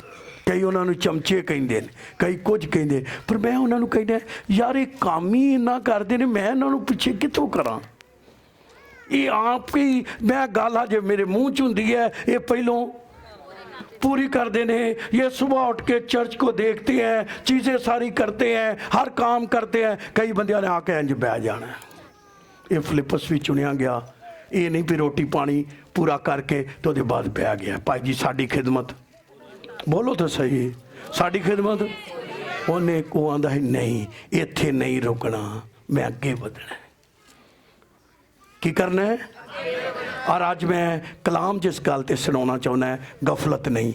कई उन्होंने चमचे कहिंदे ने कई कुछ कहिंदे, पर मैं उन्होंने कहना यार ये काम ही इन्ना करते हैं मैं इन्होंने पिछे कितों करा। ये आप ही मैं गल अज मेरे मुँह च हुंदी है ये पहलों पूरी कर देने। ये सुबह उठ के चर्च को देखते हैं चीज़ें सारी करते हैं हर काम करते हैं। कई बंदियां ने आके इंज बह जाना है। ये फिलिप्पस भी चुनिया गया। ये नहीं भी रोटी पानी पूरा करके तो उसके बाद बह गया। भाई जी साड़ी खिदमत बोलो तो सही साड़ी खिदमत। उन्हें को आंदा है नहीं इत्थे नहीं रुकना मैं अगे बढ़ना है। की करना है? और आज मैं कलाम जिस गल ते सुनाना चाहना है गफलत नहीं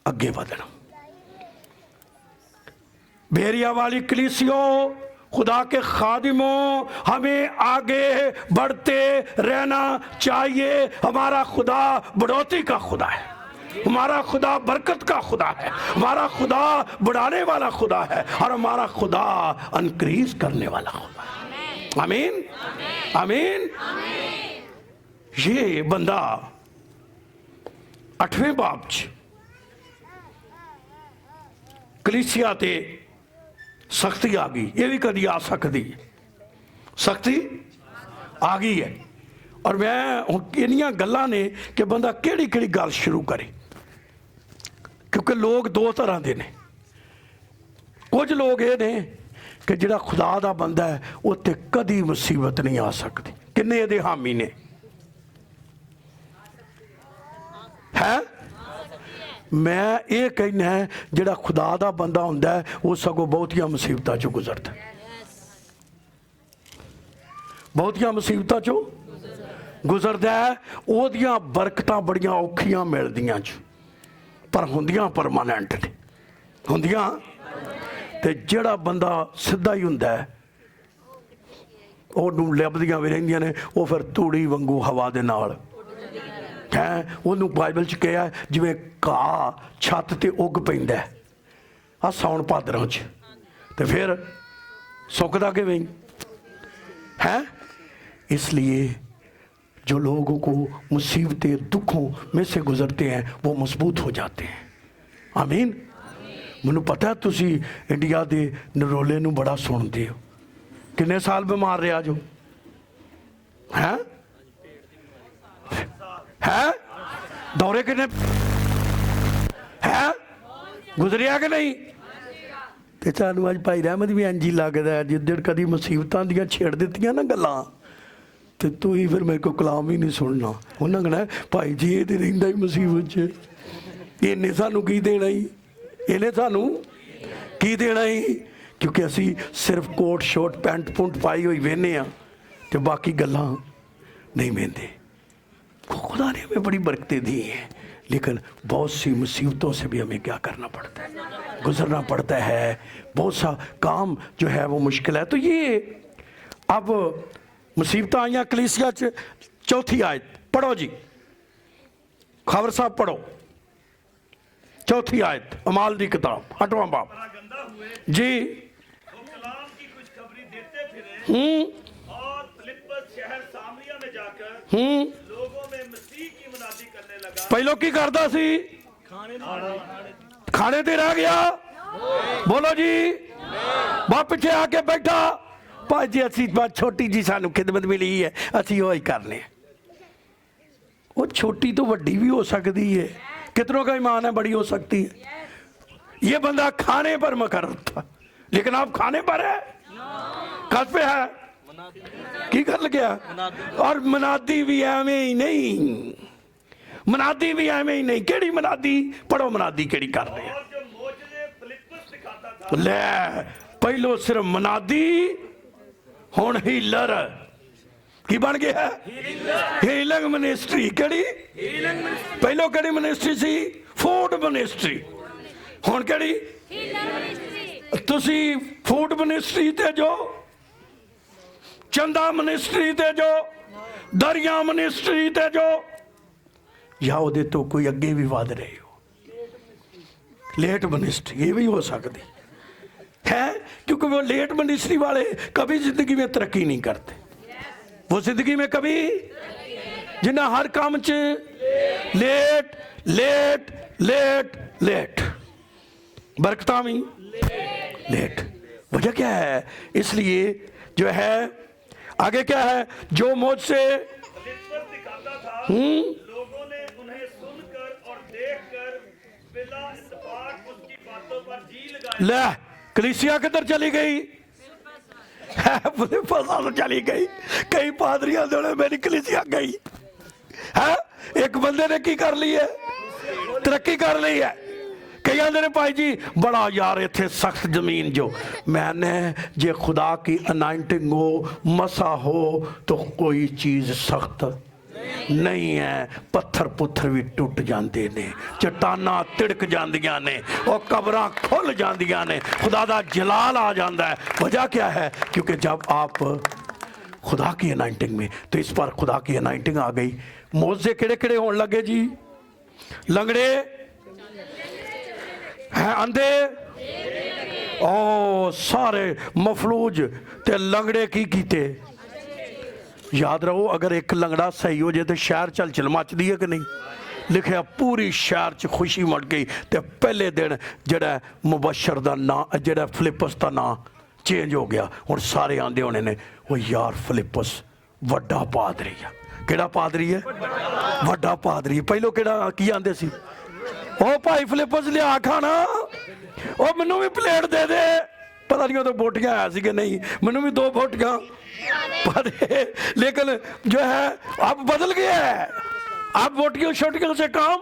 अगे बढ़ना। बेरिया वाली कलीसियों खुदा के खादिमों हमें आगे बढ़ते रहना चाहिए। हमारा खुदा बढ़ोतरी का खुदा है, हमारा खुदा बरकत का खुदा है, हमारा खुदा बढ़ाने वाला खुदा है और हमारा खुदा इनक्रीज करने वाला खुदा है। आमीन आमीन। ये बंदा 8वें बाब च कलीसिया ते सख्ती आ गई। ये भी कभी आ सकती है, सख्ती आ गई है। और मैं इनियां गल्लां ने कि बंदा केड़ी केड़ी गल शुरू करे, क्योंकि लोग दो तरह के ने। कुछ लोग ये ने कि जिहड़ा खुदा दा बंदा है उत्ते कदी मुसीबत नहीं आ सकती। किन्ने इहदे हामी ने है? मैं ये कहना है जिहड़ा खुदा दा बंदा हुंदा है वो सगों बहुतियां मुसीबतां चों गुजरदा है। बहुतियां मुसीबतां चों गुजरदा है। ओहदियां बरकतां बड़ियां औखियां मिलदियां च पर हुंदियां परमानेंट ने हुंदियां। ते जिहड़ा बंदा सीधा ही हुंदा है ओहनूं लभदियां भी रहिंदियां ने वो फिर तूड़ी वांगू हवा दे नाल है। उन्होंने बाइबल च कहा जिवें घाह छत ते उग पैंदा है आ साउण भादरां च ते फिर सुकदा किवें है। इसलिए जो लोगों को मुसीबतें दुखों में से गुजरते हैं वो मजबूत हो जाते हैं। आमीन। मैनूं पता तुसी इंडिया दे नरोले नूं बड़ा सुनते हो। किन्ने साल बीमार रहा जो है दौरे किन्ने है गुजरिया कि नहीं? तो सानू अज भाई रहमत भी इंज ही लगता है जिद्दण कभी मुसीबतां दियां छेड़ दित्तियां ना गल्लां तो तू ही फिर मेरे को कलाम ही नहीं सुनना। उन्हें कहना भाई जी ये तो रहिंदा ही मुसीबत च, इन्हें सानू की देना ही, इन्हें सानू की देना ही। क्योंकि असी सिर्फ कोट शोट पैंट पुंट पाई हुई वेने हाँ तो बाकी गल्लां नहीं वेंदे। खुदा ने हमें बड़ी बरकतें दी हैं, लेकिन बहुत सी मुसीबतों से भी हमें क्या करना पड़ता है, गुजरना पड़ता है। बहुत सा काम जो है वो मुश्किल है। तो ये अब मुसीबत आईयां कलीसिया च। चौथी आयत पढ़ो जी, खबर साहब पढ़ो चौथी आयत अमाल दी किताब 8वां बाब जी। और फिलिप्पस शहर सामरिया में जाकर लोगों में मसीह की मुनादी करने लगा। पहलो की करता सी, खाने ते रह गया। बोलो जी, बाप पीछे आके बैठा, भाई जी असी बात छोटी जी सानू खिदमत मिली है, असी वो ही करने। वो छोटी तो वड्डी भी हो सकती है, कितनों का ईमान है बड़ी हो सकती है। ये बंदा खाने पर मुकर्रर था, लेकिन आप खाने पर है, कस पे है की कर गया। और मनादी भी एवें ही नहीं, मनादी भी एवें ही नहीं। केड़ी मनादी पढ़ो, मनादी केड़ी कर रहे हैं। और जो मोजज़े फिलिप्पस दिखाता था, ले पहलो सिर्फ मनादी, हुण हीलर की बन गया, हीलिंग मिनिस्ट्री। केड़ी पहलो केड़ी मिनिस्ट्री सी, फूड मिनिस्ट्री। हुण केड़ी तुसी फूड मिनिस्ट्री ते जो, चंदा मिनिस्ट्री ते जो, दरिया मिनिस्ट्री ते जो, या उहदे तो कोई अगे भी वध रहे हो। लेट मिनिस्ट्री ये भी हो सकती है, क्योंकि वो लेट मिनिस्ट्री वाले कभी जिंदगी में तरक्की नहीं करते। वो जिंदगी में कभी जिन्हें हर काम च लेट लेट लेट लेट, बरकता भी लेट। वजह क्या है? इसलिए जो है आगे क्या है, जो मुझसे फिलिप्पस दिखाता था, लोगों ने उन्हें सुनकर और देखकर बिला इत्तेफाक उसकी बातों पर जी लगाई। ले कलीसिया किधर चली गई? फिलिप्पस चली गई। कई पादरियां ने मेरी कलीसिया गई है। एक बंदे ने की कर ली है, तरक्की कर ली है। कई आंदे ने भाई जी बड़ा यार इत्थे सख्त जमीन जो, मैंने जे खुदा की अनाइंटिंग हो, मसा हो, तो कोई चीज सख्त नहीं है। पत्थर पुत्थर भी टुट जाते ने, चट्टाना तिड़क जांदियां ने, और कबरां खुल जांदियां ने, खुदा दा जलाल आ जाता है। वजह क्या है? क्योंकि जब आप खुदा की अनाइंटिंग में, तो इस पर खुदा की अनाइंटिंग आ गई। मोजे केड़े केड़े होने लगे जी? लंगड़े है, अंधे, ओ सारे मफलूज ते लंगड़े की कीते। याद रहो, अगर एक लंगड़ा सही हो जाए तो शहर चल मचदी है कि नहीं? लिखिया पूरी शहर च खुशी मच गई। तो पहले दिन जड़ा मुबशर का नाम, जड़ा फिलिप्पस का नाम चेंज हो गया। हुण सारे आंदे होने ने, वो यार फिलिप्पस वड्डा पादरी है। केड़ा पादरी है? वड्डा पादरी है। पहलो केड़ा की आंदे सी, ओ भाई फिलिप्पस लिया खाना, ओ मैनू भी प्लेट दे दे। पता नहीं तो बोटियां है सी कि नहीं, मैनू भी 2 बोटियां पर। लेकिन जो है अब बदल गया है, अब बोटियों छोटियों से काम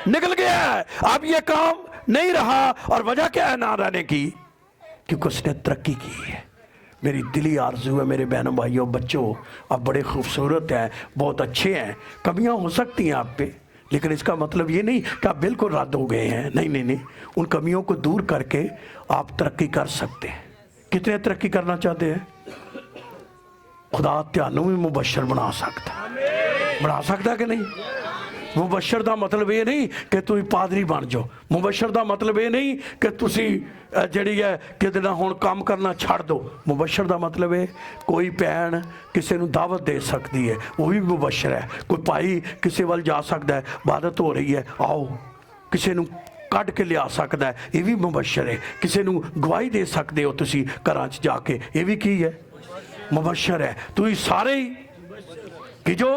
निकल गया है। अब ये काम नहीं रहा। और वजह क्या है ना रहने की? क्योंकि उसने तरक्की की है। मेरी दिली आरज़ू है मेरे बहनों भाइयों बच्चों, आप बड़े खूबसूरत हैं, बहुत अच्छे हैं। कमियां हो सकती हैं आप पे, लेकिन इसका मतलब ये नहीं कि आप बिल्कुल रद्द हो गए हैं। नहीं नहीं नहीं, उन कमियों को दूर करके आप तरक्की कर सकते हैं। कितने तरक्की करना चाहते हैं? खुदा त्यानू भी मुबशर बना सकता कि नहीं? मुबशर का मतलब ये नहीं कि तुम पादरी बन जाओ। मुबशर का मतलब ये नहीं कि तुसी जड़ी है कि हुण काम करना छड़ दो। मुबशर का मतलब है कोई भैन किसी को दावत दे सकती है, वो भी मुबशर है। कोई भाई किसी वाल जा सकता है, इबादत हो रही है, आओ। किसी को कढ़ के लिया सकता है, ये भी मुबशर है। किसी को गवाही दे सकते हो तुसी घरां च जाके, ये भी की है? मुबशर है। तुम सारे ही कि जो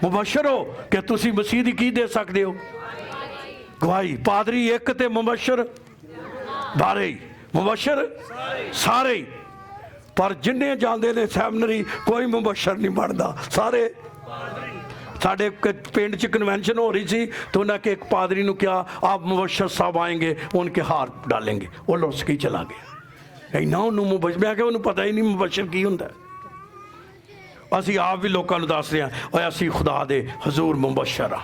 मुबशर हो कि तुसी मसीह दी की दे सकते हो गवाही। पादरी एक ते मुबशर बारे ही, मुबशर सारे ही। पर जिन्ने जाते ने सैमनरी कोई मुबशर नहीं बनता, सारे। साढ़े पिंड च कन्वेंशन हो रही थी तो उन्हें एक पादरी ने कहा आप मुबशर साहब आएंगे, उनके हार डालेंगे। वो लुस के चला गया। ਇੰਨਾ ਉਹਨੂੰ ਮੁਬਸ਼ਰ, ਮੈਂ ਕਿਹਾ ਉਹਨੂੰ ਪਤਾ ਹੀ ਨਹੀਂ ਮੁਬਸ਼ਰ ਕੀ ਹੁੰਦਾ। ਅਸੀਂ ਆਪ ਵੀ ਲੋਕਾਂ ਨੂੰ ਦੱਸ ਰਹੇ ਹਾਂ, ਓਏ ਅਸੀਂ ਖੁਦਾ ਦੇ ਹਜ਼ੂਰ ਮੁਬਸ਼ਰ ਆ,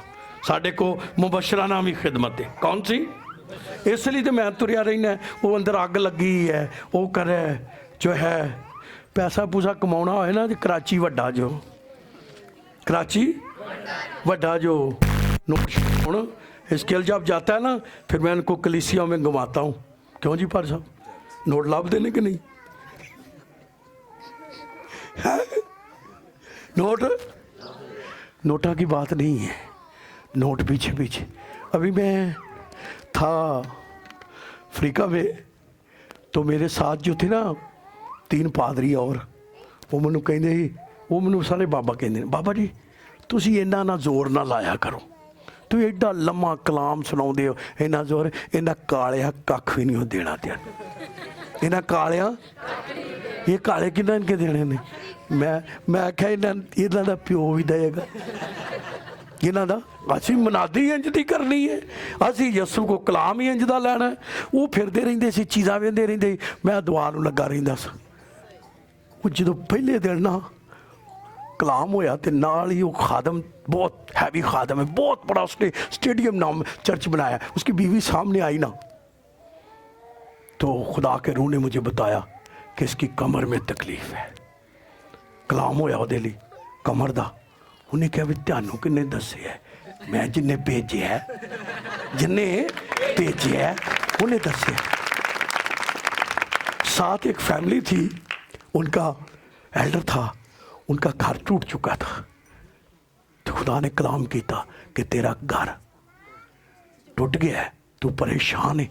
ਸਾਡੇ ਕੋ ਮੁਬਸ਼ਰਾਨਾ ਵੀ ਖਿਦਮਤ ਹੈ। ਕੌਣ ਸੀ? ਇਸ ਲਈ ਤਾਂ ਮੈਂ ਤੁਰਿਆ ਰਹਿਣਾ। ਉਹ ਅੰਦਰ ਅੱਗ ਲੱਗੀ ਹੈ, ਉਹ ਕਰੇ ਜੋ ਹੈ ਪੈਸਾ ਪੂਸਾ ਕਮਾਉਣਾ ਹੋਏ ਨਾ, कराची ਵੱਡਾ जो कराची ਵੱਡਾ जो नोट स्केल जब जाता है ना, फिर मैं इनको कलीसिया में घुमाता हूँ। क्यों जी पार साहब, नोट लाभ देने के नहीं है? नोटा की बात नहीं है, नोट पीछे पीछे। अभी मैं था अफ्रीका में, तो मेरे साथ जो थे ना 3 पादरी, और वो मैनू कहते ही, वो मैनू सारे बाबा कहते हैं, बाबा जी तुसी इन्ना ना जोर ना लाया करो, तू एडा लम्मा कलाम सुनाते हो, इन्ना जोर, इन्ना कालिया कख भी नहीं हो देना तेन, इन्ना कालिया ये काले कि इनके देने ने। मैं आख्या इन्हों का प्यो भी देगा, इन्हों का असी मनादी इंज की करनी है, असी यसू को कलाम ही इंज का लैना। वो फिरते रहते सी, चीज़ां वेंदे रहंदे, मैं दुआ नूं लगा रहिंदा सा। वो जो पहले दिन ना कलाम होया तो नाल ही वो खादम, बहुत हैवी खादम है, बहुत बड़ा, उसने स्टेडियम नाम चर्च बनाया, उसकी बीवी सामने आई ना, तो खुदा के रूह ने मुझे बताया कि इसकी कमर में तकलीफ है। कलाम होया ਉਹਦੇ ਲਈ कमर ਦਾ। ਉਹਨੇ ਕਿਹਾ ਵੀ ਤੁਹਾਨੂੰ ਕਿੰਨੇ ਦੱਸੇ ਹੈ? मैं जिन्हें भेजे है, जिन्हें भेजे है उन्हें दसे। साथ एक फैमिली थी, उनका एल्डर था, उनका घर टूट चुका था, तो खुदा ने कलाम किया कि तेरा घर टूट गया है, तू परेशान है।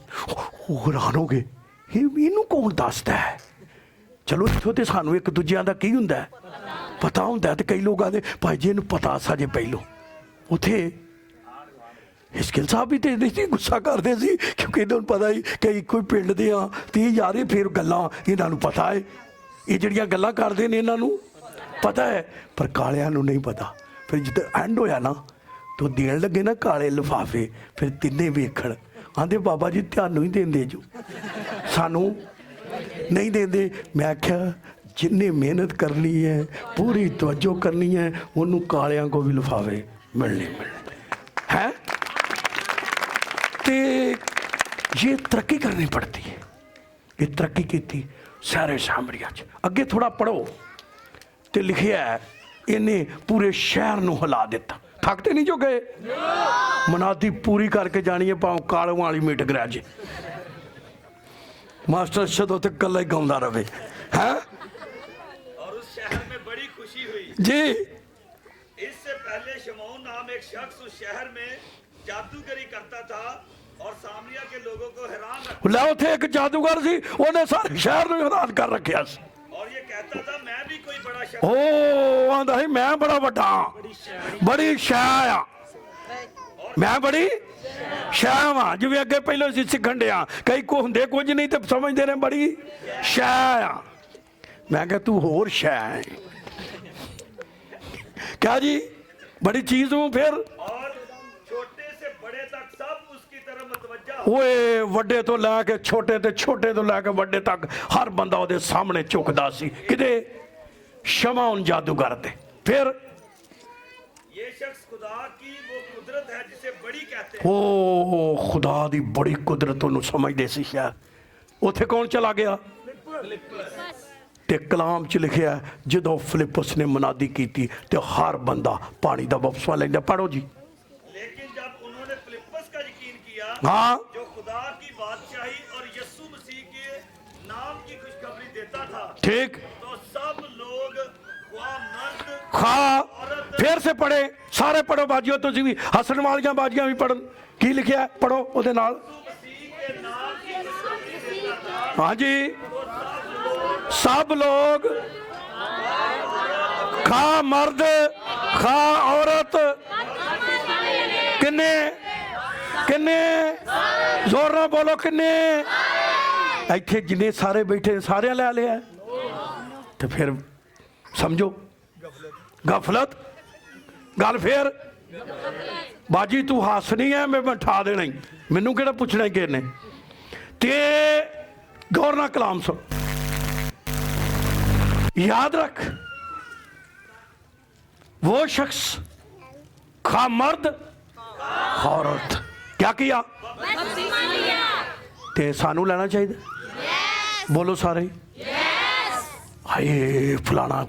वो हैरान हो गए, इनू कौन दसदा है? चलो इत्थों तो सानू एक दूजिया का की हुंदा है पता हुंदा है, तो कई लोग आते भाई जी इनू पता साजे पहलों। उथे हिस्किल साहब भी तो नहीं गुस्सा करते सी, क्योंकि इन्होंने पता ही कि कोई पिंड दे हाँ, तो ये यार फिर गल्लां इन्हों पता है, ये जड़ियाँ गल्लां करते हैं इन्हों पता है, पर कालियां नूं नहीं पता। फिर जो एंड होया ना, तो देन लगे ना काले लिफाफे, फिर तिन्ने वेखण आंदे बाबा जी तुहानूं ही देंदे जो, सानू नहीं देंदे। मैं आख्या जिन्हें मेहनत करनी है, पूरी तवज्जो करनी है, उन्होंने कालियां को भी लिफाफे मिलने हैं। तो ये तरक्की करनी पड़ती है, ये तरक्की की थी सारे सामरिया च। अगे थोड़ा पढ़ो तो लिखिया है इन्हें पूरे शहर नूं हिला दिता। थकते नहीं जो गए, मनादी पूरी करके जानी है, भाव कालों वाली मीट गराजे मास्टर शदों तक कला ही गाँदा रहे है। और उस शहर में बड़ी खुशी हुई जी। इससे पहले शमौन नाम एक शख्स उस शहर में जादूगरी करता था और सामरिया के लोगों को हैरान रखता। लै उथे एक जादूगर सी, उन्हें सारे शहर में हैरान कर रखा सी, और ये कहता था मैं भी कोई बड़ा शख्स। ओ आंदा ही मैं बड़ा वड्डा, बड़ी शाह आ, मैं बड़ी शाह वा। जिवें अगे पहले असीं सिखण डे आ, कई को हुंदे कुछ नहीं तो समझते ने बड़ी शाह आ। मैं कहा तू होर शाह है क्या जी, बड़ी चीज हूं। फिर और छोटे से बड़े तक सब उसकी तरफ मतवज्जा। ओए वड्डे तो लैके छोटे ते छोटे तो लैके वड्डे तक हर बंदा ਉਹਦੇ सामने झुकदा सी। किदे? शमौन जादूगर ते। फिर ये शख्स खुदा की वो कुदरत है जिसे बड़ी कहते हैं। ओ खुदा दी बड़ी कुदरत ਉਹਨੂੰ समझदे सी शायद। ਉੱਥੇ कौन चला गया? ते कलाम च लिखिया जदों फिलिप्पुस ने मनादी की तो हर बंदा पानी का बपतिस्मा लेंदा। पढ़ो जी। लेकिन जब उन्होंने फिलिप्पुस का यकीन किया, हाँ, जो खुदा की बादशाही और यीशु मसीह के नाम की खुशखबरी देता था, ठीक, तो सब लोग ख्वाह मर्द खा। फिर से पढ़े, सारे पढ़ो बाजियो, तुम भी हसन वालियां बाजियां भी पढ़न। की लिखिया है? पढ़ो ਉਹਦੇ ਨਾਲ। मसीह के नाम की खुशखबरी देता था, हाँ जी, सब लोग, खा मर्द खा औरत, किन्ने किन्ने जोर ना बोलो किन्ने। इत्थे जिन्ने सारे बैठे सारे लै लिया, तो फिर समझो गफलत। गल फिर बाजी तू हसनी है, मैं ठा देना ही, मैनू केड़ा पुछना किसने। ते गौर ना कलाम सुन। याद रख, वो शख्स खा मर्द औरत क्या किया ते सानू लेना चाहिए। बोलो सारे हाय फलाना।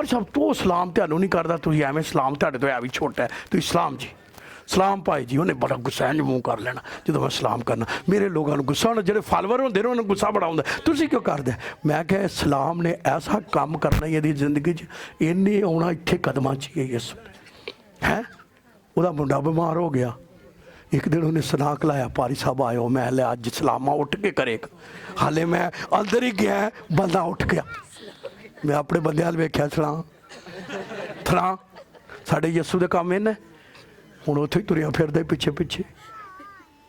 पर सब तो सलाम ਤੁਹਾਨੂੰ नहीं करता, ਤੁਸੀਂ ਐਵੇਂ ਸਲਾਮ ਤੁਹਾਡੇ ਤੋਂ ਹੈ ਵੀ ਛੋਟਾ ਹੈ, ਤੁਸੀਂ ਸਲਾਮ ਜੀ ਸਲਾਮ ਭਾਈ ਜੀ। ਉਹਨੇ ਬੜਾ ਗੁੱਸਾ ਇੰਝ ਮੂੰਹ ਕਰ ਲੈਣਾ ਜਦੋਂ ਮੈਂ ਸਲਾਮ ਕਰਨਾ। ਮੇਰੇ ਲੋਕਾਂ ਨੂੰ ਗੁੱਸਾ ਹੁੰਦਾ, ਜਿਹੜੇ ਫਾਲੋਅਰ ਹੁੰਦੇ ਨੇ ਉਹਨਾਂ ਨੂੰ ਗੁੱਸਾ ਬੜਾ ਹੁੰਦਾ, ਤੁਸੀਂ ਕਿਉਂ ਕਰਦੇ? ਮੈਂ ਕਿਹਾ ਸਲਾਮ ਨੇ ਐਸਾ ਕੰਮ ਕਰਨਾ ਹੀ ਇਹਦੀ ਜ਼ਿੰਦਗੀ 'ਚ, ਇਹਨੇ ਆਉਣਾ ਇੱਥੇ ਕਦਮਾਂ 'ਚ ਹੀ ਇਸ ਹੈ। ਉਹਦਾ ਮੁੰਡਾ ਬਿਮਾਰ ਹੋ ਗਿਆ, ਇੱਕ ਦਿਨ ਉਹਨੇ ਸਨਾਕ ਲਾਇਆ, ਪਾਰੀ ਸਾਹਿਬ ਆਇਓ, ਮੈਂ ਲਿਆ ਅੱਜ ਸਲਾਮਾ ਉੱਠ ਕੇ ਕਰੇਗਾ। ਹਾਲੇ ਮੈਂ ਅੰਦਰ ਹੀ ਗਿਆ, ਬੰਦਾ ਉੱਠ ਗਿਆ। ਮੈਂ ਆਪਣੇ ਬੰਦੇ ਵੱਲ ਵੇਖਿਆ, ਸਲਾਮ ਥਰਾਂ ਸਾਡੇ ਯਸੂ ਦੇ ਕੰਮ ਇਹਨੇ। ਹੁਣ ਉੱਥੇ ਹੀ ਤੁਰਿਆ ਫਿਰਦਾ ਪਿੱਛੇ ਪਿੱਛੇ।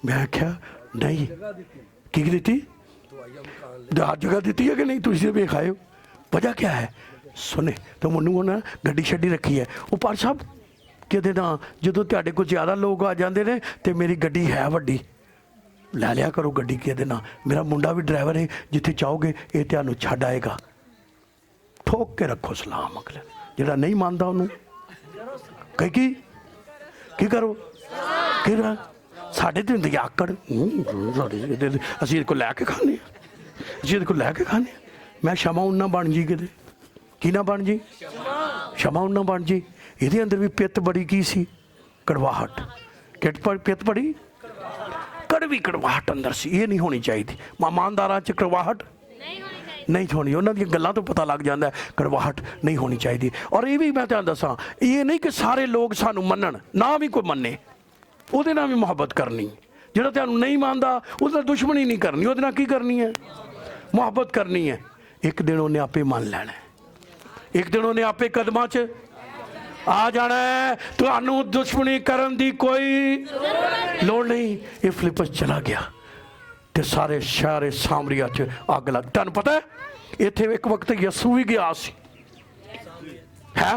ਮੈਂ ਆਖਿਆ ਨਹੀਂ, ਕੀ ਦਿੱਤੀ? ਜਗ੍ਹਾ ਦਿੱਤੀ ਹੈ ਕਿ ਨਹੀਂ? ਤੁਸੀਂ ਵੇਖ ਆਇਓ, ਵਜ੍ਹਾ ਕਿਆ ਹੈ? ਸੁਣੇ ਤਾਂ ਮੈਨੂੰ ਉਹਨਾਂ ਗੱਡੀ ਛੱਡੀ ਰੱਖੀ ਹੈ। ਉਹ ਪਰ ਸਾਹਿਬ ਕਿਤੇ ਨਾ ਜਦੋਂ ਤੁਹਾਡੇ ਕੋਲ ਜ਼ਿਆਦਾ ਲੋਕ ਆ ਜਾਂਦੇ ਨੇ ਤੇ ਮੇਰੀ ਗੱਡੀ ਹੈ ਵੱਡੀ, ਲੈ ਲਿਆ ਕਰੋ ਗੱਡੀ ਕਿਤੇ ਨਾ। ਮੇਰਾ ਮੁੰਡਾ ਵੀ ਡਰਾਈਵਰ ਹੈ, ਜਿੱਥੇ ਚਾਹੋਗੇ ਇਹ ਤੁਹਾਨੂੰ ਛੱਡ ਆਏਗਾ। ਠੋਕ ਕੇ ਰੱਖੋ ਸਲਾਮ ਅਗਲੇ। ਜਿਹੜਾ ਨਹੀਂ ਮੰਨਦਾ ਉਹਨੂੰ ਕਹੀ ਕੀ ਕਰੋ? ਕੀ ਸਾਡੇ ਤੇ ਹੁੰਦੀ ਆਕੜ, ਅਸੀਂ ਇਹਦੇ ਕੋਲ ਲੈ ਕੇ ਖਾਂਦੇ ਹਾਂ, ਅਸੀਂ ਇਹਦੇ ਕੋਲ ਲੈ ਕੇ ਖਾਂਦੇ ਹਾਂ। ਮੈਂ ਸ਼ਮਾ ਉਨਾ ਬਣ ਜੀ ਕਿਤੇ, ਕੀ ਨਾ ਬਣ ਜੀ? ਸ਼ਮਾ ਉਨਾ ਬਣ ਜੀ। ਇਹਦੇ ਅੰਦਰ ਵੀ ਪਿੱਤ ਬੜੀ ਕੀ ਸੀ? ਕੜਵਾਹਟ। ਪਿੱਤ ਬੜੀ ਕੜਵੀ ਕੜਵਾਹਟ ਅੰਦਰ ਸੀ। ਇਹ ਨਹੀਂ ਹੋਣੀ ਚਾਹੀਦੀ। ਇਮਾਨਦਾਰਾਂ 'ਚ ਕੜਵਾਹਟ ਨਹੀਂ ਹੋਣੀ। ਉਹਨਾਂ ਦੀਆਂ ਗੱਲਾਂ ਤੋਂ ਪਤਾ ਲੱਗ ਜਾਂਦਾ ਕੜਵਾਹਟ ਨਹੀਂ ਹੋਣੀ ਚਾਹੀਦੀ। ਔਰ ਇਹ ਵੀ ਮੈਂ ਤੁਹਾਨੂੰ ਦੱਸਾਂ, ਇਹ ਨਹੀਂ ਕਿ ਸਾਰੇ ਲੋਕ ਸਾਨੂੰ ਮੰਨਣ, ਨਾ ਵੀ ਕੋਈ ਮੰਨੇ, ਉਹਦੇ ਨਾਲ ਵੀ ਮੁਹੱਬਤ ਕਰਨੀ। ਜਿਹੜਾ ਤੁਹਾਨੂੰ ਨਹੀਂ ਮੰਨਦਾ ਉਹਦੇ ਨਾਲ ਦੁਸ਼ਮਣੀ ਨਹੀਂ ਕਰਨੀ, ਉਹਦੇ ਨਾਲ ਕੀ ਕਰਨੀ ਹੈ? ਮੁਹੱਬਤ ਕਰਨੀ ਹੈ। ਇੱਕ ਦਿਨ ਉਹਨੇ ਆਪੇ ਮੰਨ ਲੈਣਾ, ਇੱਕ ਦਿਨ ਉਹਨੇ ਆਪੇ ਕਦਮਾਂ 'ਚ ਆ ਜਾਣਾ ਹੈ। ਤੁਹਾਨੂੰ ਦੁਸ਼ਮਣੀ ਕਰਨ ਦੀ ਕੋਈ ਲੋੜ ਨਹੀਂ। ਇਹ ਫਿਲਿੱਪਸ ਚਲਾ ਗਿਆ ਤੇ ਸਾਰੇ ਸ਼ਹਿਰ ਸਾਮਰੀਆ 'ਚ ਅੱਗ ਲੱਗ। ਤੁਹਾਨੂੰ ਪਤਾ ਹੈ ਇੱਥੇ ਇੱਕ ਵਕਤ ਯਸੂ ਵੀ ਗਿਆ ਸੀ, ਹੈ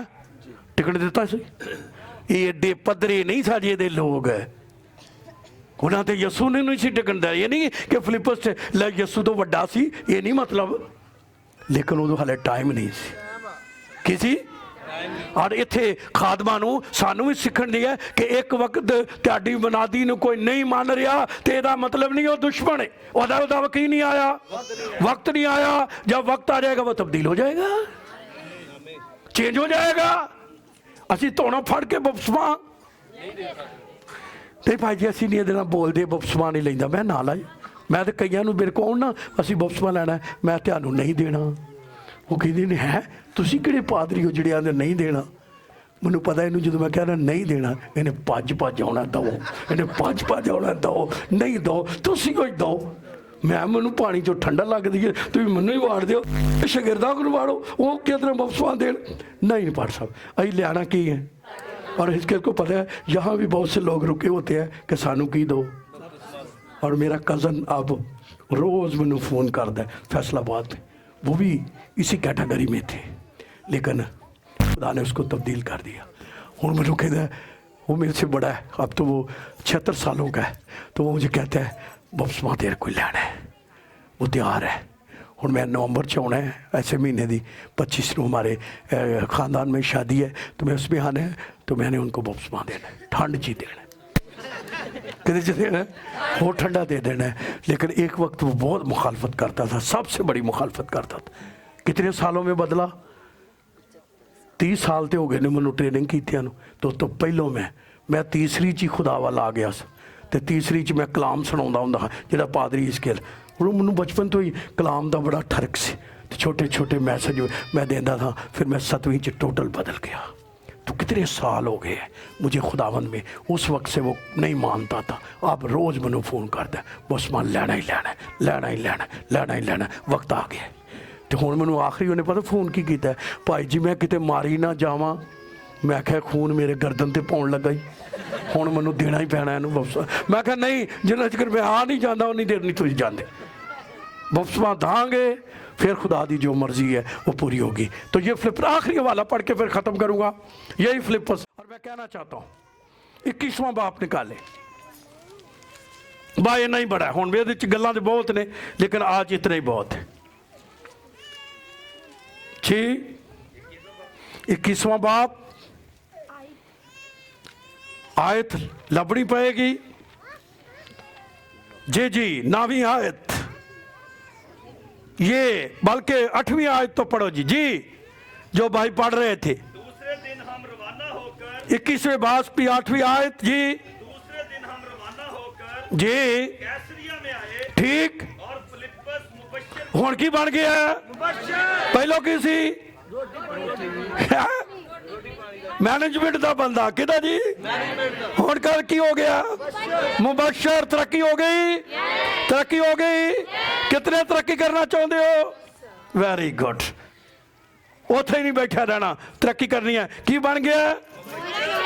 ਟਿਕਟ ਦਿੱਤਾ ਸੀ। ਇਹ ਏਡੇ ਪੱਧਰੇ ਨਹੀਂ ਸਾਜੇ ਦੇ ਲੋਕ, ਉਹਨਾਂ ਤੇ ਯਸੂ ਨੇ ਨਹੀਂ ਸੀ ਟਿਕਣ ਦਾ। ਇਹ ਨਹੀਂ ਕਿ ਫਿਲਿੱਪਸ ਲੈ ਯਸੂ ਤੋਂ ਵੱਡਾ ਸੀ, ਇਹ ਨਹੀਂ ਮਤਲਬ, ਲੇਕਿਨ ਉਦੋਂ ਹਾਲੇ ਟਾਈਮ ਨਹੀਂ ਸੀ। ਕੀ ਸੀ? ਔਰ ਇੱਥੇ ਖਾਦਮਾਂ ਨੂੰ ਸਾਨੂੰ ਵੀ ਸਿੱਖਣ ਦੀ ਹੈ ਕਿ ਇੱਕ ਵਕਤ ਤੁਹਾਡੀ ਬਨਾਦੀ ਨੂੰ ਕੋਈ ਨਹੀਂ ਮੰਨ ਰਿਹਾ ਤੇ ਇਹਦਾ ਮਤਲਬ ਨਹੀਂ ਉਹ ਦੁਸ਼ਮਣ ਹੈ। ਉਹਦਾ ਵਕਤ ਨਹੀਂ ਆਇਆ, ਵਕਤ ਨਹੀਂ ਆਇਆ। ਜब वक्त आ जाएगा वो तब्दील हो जाएगा, चेंज हो जाएगा। ਅਸੀਂ ਧੋਣਾ ਫੜ ਕੇ ਬਪਸਮਾ ਤੇ ਭਾਈ ਜੀ ਅਸੀਂ ਨਹੀਂ ਇਹਦੇ ਨਾਲ ਬੋਲਦੇ, ਬਪਸਮਾ ਨਹੀਂ ਲੈਂਦਾ। ਮੈਂ ਨਾਲ ਆਈ, ਮੈਂ ਤਾਂ ਕਈਆਂ ਨੂੰ ਮੇਰੇ ਕੋਲ ਨਾ ਅਸੀਂ ਬਪਸਮਾ ਲੈਣਾ, ਮੈਂ ਤੁਹਾਨੂੰ ਨਹੀਂ ਦੇਣਾ। ਉਹ ਕਹਿੰਦੇ ਨੇ ਹੈ ਤੁਸੀਂ ਕਿਹੜੇ ਪਾਦਰੀ ਹੋ ਜਿਹੜੇ ਆਂਦੇ ਨਹੀਂ ਦੇਣਾ? ਮੈਨੂੰ ਪਤਾ ਇਹਨੂੰ ਜਦੋਂ ਮੈਂ ਕਹਿੰਦਾ ਨਹੀਂ ਦੇਣਾ, ਇਹਨੇ ਭੱਜ ਆਉਣਾ ਦਓ, ਇਹਨੇ ਭੱਜ ਆਉਣਾ ਦਓ, ਨਹੀਂ ਦਓ ਤੁਸੀਂ ਕੋਈ ਦਓ। ਮੈਨੂੰ ਪਾਣੀ ਚੋਂ ਠੰਡਾ ਲੱਗਦੀ ਹੈ, ਤੁਸੀਂ ਮੈਨੂੰ ਹੀ ਵਾੜ ਦਿਓ, ਸ਼ਾਗਿਰਦਾਂ ਨੂੰ ਵਾੜੋ, ਉਹ ਕਿਧਰ ਬਪਸਮਾ ਦੇਣ। नहीं पाठ साहब अभी लियाना की है। और इसके को पता है यहाँ भी बहुत से लोग रुके होते हैं कि सानू की दो। और मेरा कज़न अब रोज़ मैनू फ़ोन करता है फैसलाबाद में, वो भी इसी कैटेगरी में थे, लेकिन खुदा ने उसको तब्दील कर दिया। हूँ मैनू कहता है, वो मेरे से बड़ा है, अब तो वो 76 सालों का है, तो वो मुझे कहता है बपसमा तेरे को लेना है, वो तैयार है। हूँ मैं नवंबर च आना है, ऐसे महीने की 25 को हमारे ख़ानदान में शादी है, तो मैं उसमें आना है, तो मैंने उनको बपसमा देना है, ठंड च ही देना है, कितने च देना है, वो ठंडा दे देना है। लेकिन एक वक्त वो बहुत मुखालफत करता था, सबसे बड़ी मुखालफत करता था। कितने सालों में बदला? 30 साल तो हो गए ने मैनू ट्रेनिंग की तो पहलों मैं तीसरी च ही खुदा वाल आ गया, तो तीसरी च मैं कलाम सुनाਉਂਦਾ ਹੁੰਦਾ ਹਾਂ ਜਿਹੜਾ पादरी स्केल। ਹੁਣ ਮੈਨੂੰ बचपन तो ही कलाम का बड़ा ठरक सी, तो छोटे छोटे मैसेज मैं देता था। फिर मैं 7वीं च टोटल बदल गया। तो कितने साल हो गए मुझे खुदावंद में, उस वक्त से वो नहीं मानता था, अब रोज़ मैनू फ़ोन करता है, बस मान लेना ही लेना, लेना ही लेना, लेना ही लेना, वक्त आ गया। तो हुण मैनू आखिरी उन्हें पता फ़ोन की कीता है, भाई जी मैं किते मारी ना जावां, मैं क्या खून मेरे गर्दन ते पाउण लगा ही, हुण मैनू देना ही पैना इहनूं बपसमा। मैं क्या नहीं, जिन्ना चिकर मैं आ नहीं जाता उन्नी देर नहीं तुसीं जांदे, बपसमा दांगे, फिर खुदा की जो मर्जी है वो पूरी होगी। तो ये फिलिप आखिरी हवाला पढ़ के फिर ख़त्म करूँगा, यही फिलिपस। और मैं कहना चाहता हूँ 21वां बाप निकाले, बा इन्ना ही बड़ा है, हुण मेरे च गल्लां ते बहुत ने, लेकिन आज इतना ही बहुत है। 21वां बाप आयत लभनी पड़ेगी जी, 9वीं आयत, ये बल्कि 8वीं आयत तो पढ़ो जी। जो भाई पढ़ रहे थे। दूसरे दिन हम रवाना होकर 21वें बास की 8वीं आयत जी। दूसरे दिन हम रवाना होकर जी कैसरिया में आए ठीक। और फिलिप्पस मुबश्शिर हुण की बन गया? पहलो की सी? मैनेजमेंट का बंदा किदा जी? हुण कर की हो गया? मुबश्शिर। तरक्की हो गई, तरक्की हो गई। कितने तरक्की करना चाहते हो? Very good. उथे ही नहीं बैठा रहना, तरक्की करनी है। की बन गया?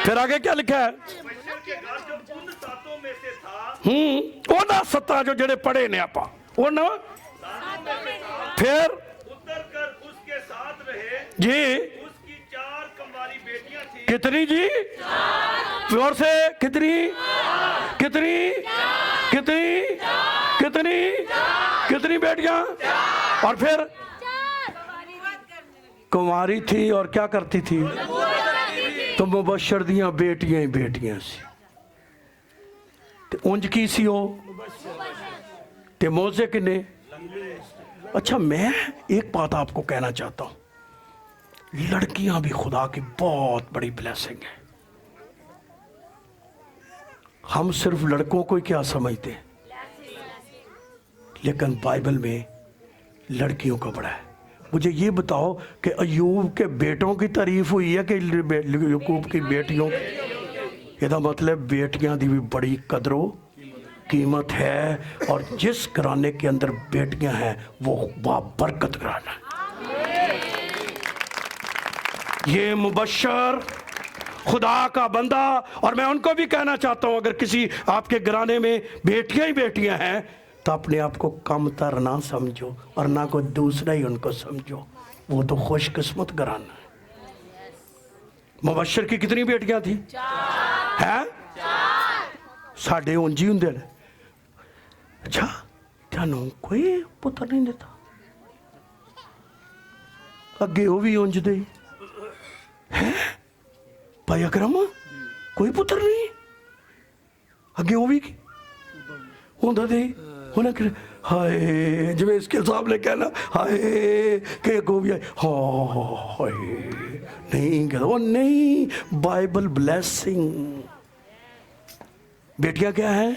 फिर आगे क्या लिखा है? मुबश्शिर के घर जो उन सातों में से था उन्होंने 17 जो जड़े पढ़े ने आप फिर उतर कर उसके साथ रहे। जी। उसकी 4 कंवारी बेटियां थी। कितनी जी? जोर से। कितनी कितनी कितनी कितनी कितनी बेटियां? और फिर कुंवारी थी और क्या करती थी? तो मुबश्शिर दियां बेटियां ही बेटियां सी। ते उंज की सी हो? ते मोजे किन्ने? अच्छा, मैं एक बात आपको कहना चाहता हूं, लड़कियां भी खुदा की बहुत बड़ी ब्लेसिंग है। हम सिर्फ लड़कों को ही क्या समझते हैं, लेकिन बाइबल में लड़कियों का बड़ा है। मुझे ये बताओ कि अयूब के बेटों की तारीफ हुई है कि याकूब की बेटियों? इसका मतलब बेटियां दी भी बड़ी कदरो कीमत है। और जिस घराने के अंदर बेटियां हैं वो बाबरकत घराना है। ये मुबश्शिर खुदा का बंदा। और मैं उनको भी कहना चाहता हूं, अगर किसी आपके घराने में बेटियां ही बेटियां हैं तो अपने आप को कमतर ना समझो और ना कोई दूसरा ही उनको समझो। वो तो खुशकिस्मत घराना है। मुबश्शिर की कितनी बेटियां थी? हैं? साढ़े उंजी हुंदे ने। अच्छा, तेनों कोई पुत्र नहीं देता? अगे वो भी उंज दे हैं? भाई अकरम कोई पुत्र नहीं? अगे वो भी होंदा दे होना कर। हाय, जिवें इसके सामने कहना हाय के को भी हाय नहीं कहता वो नहीं। Bible blessing. बेटियां क्या है?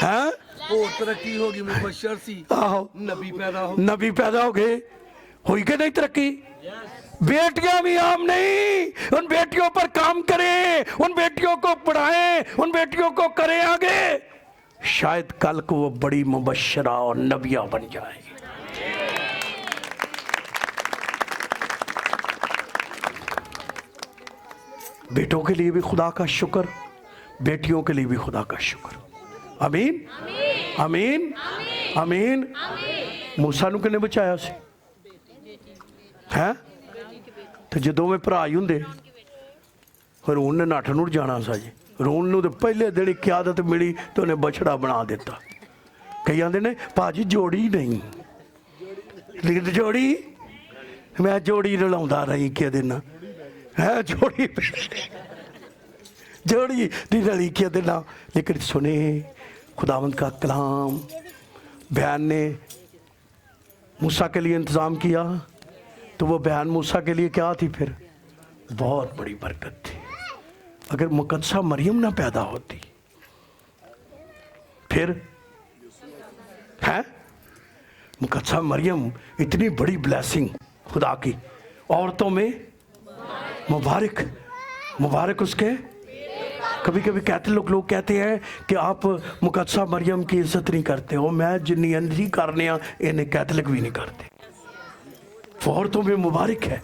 हैं? वो तरक्की होगी, मुबश्शिर सी आहो, नबी पैदा हो। नबी पैदा हो गए। हुई के नहीं तरक्की? बेटियां भी आम नहीं। उन बेटियों पर काम करें, उन बेटियों को पढ़ाएं, उन बेटियों को करें आगे। शायद कल को वो बड़ी मुबश्शिरा और नबिया बन जाएगी। बेटों के लिए भी खुदा का शुक्र, बेटियों के लिए भी खुदा का शुक्र। आमीन आमीन आमीन। मूसा नूं किन्ने बचाया सी? है तो जो दोवें भरा ही हुंदे, हरून ने नठ नुड़ जाना सा जी। हरून नूं ते पहले दिन की आदत मिली तो उन्हें बछड़ा बना दिता। कई आंदे ने भाजी जोड़ी नहीं, लेकिन जोड़ी मैं जोड़ी रलाउंदा रही के दिन है जोड़ी जोड़ी नहीं रली के दिन। लेकिन सुने खुदावंद का कलाम, बयान ने मूसा के लिए इंतज़ाम किया तो वो बयान मूसा के लिए क्या थी? फिर बहुत बड़ी बरकत थी। अगर मुकद्दसा मरियम ना पैदा होती फिर है मुकद्दसा मरियम इतनी बड़ी ब्लेसिंग खुदा की। औरतों में मुबारक मुबारक उसके। कभी कभी कहते लोग कहते हैं कि आप मुकद्दसा मरियम की इज्जत नहीं करते हो। मैं जिन्नी अंदरी करने इन्हें कैथलिक भी नहीं करते। औरतों में मुबारक है,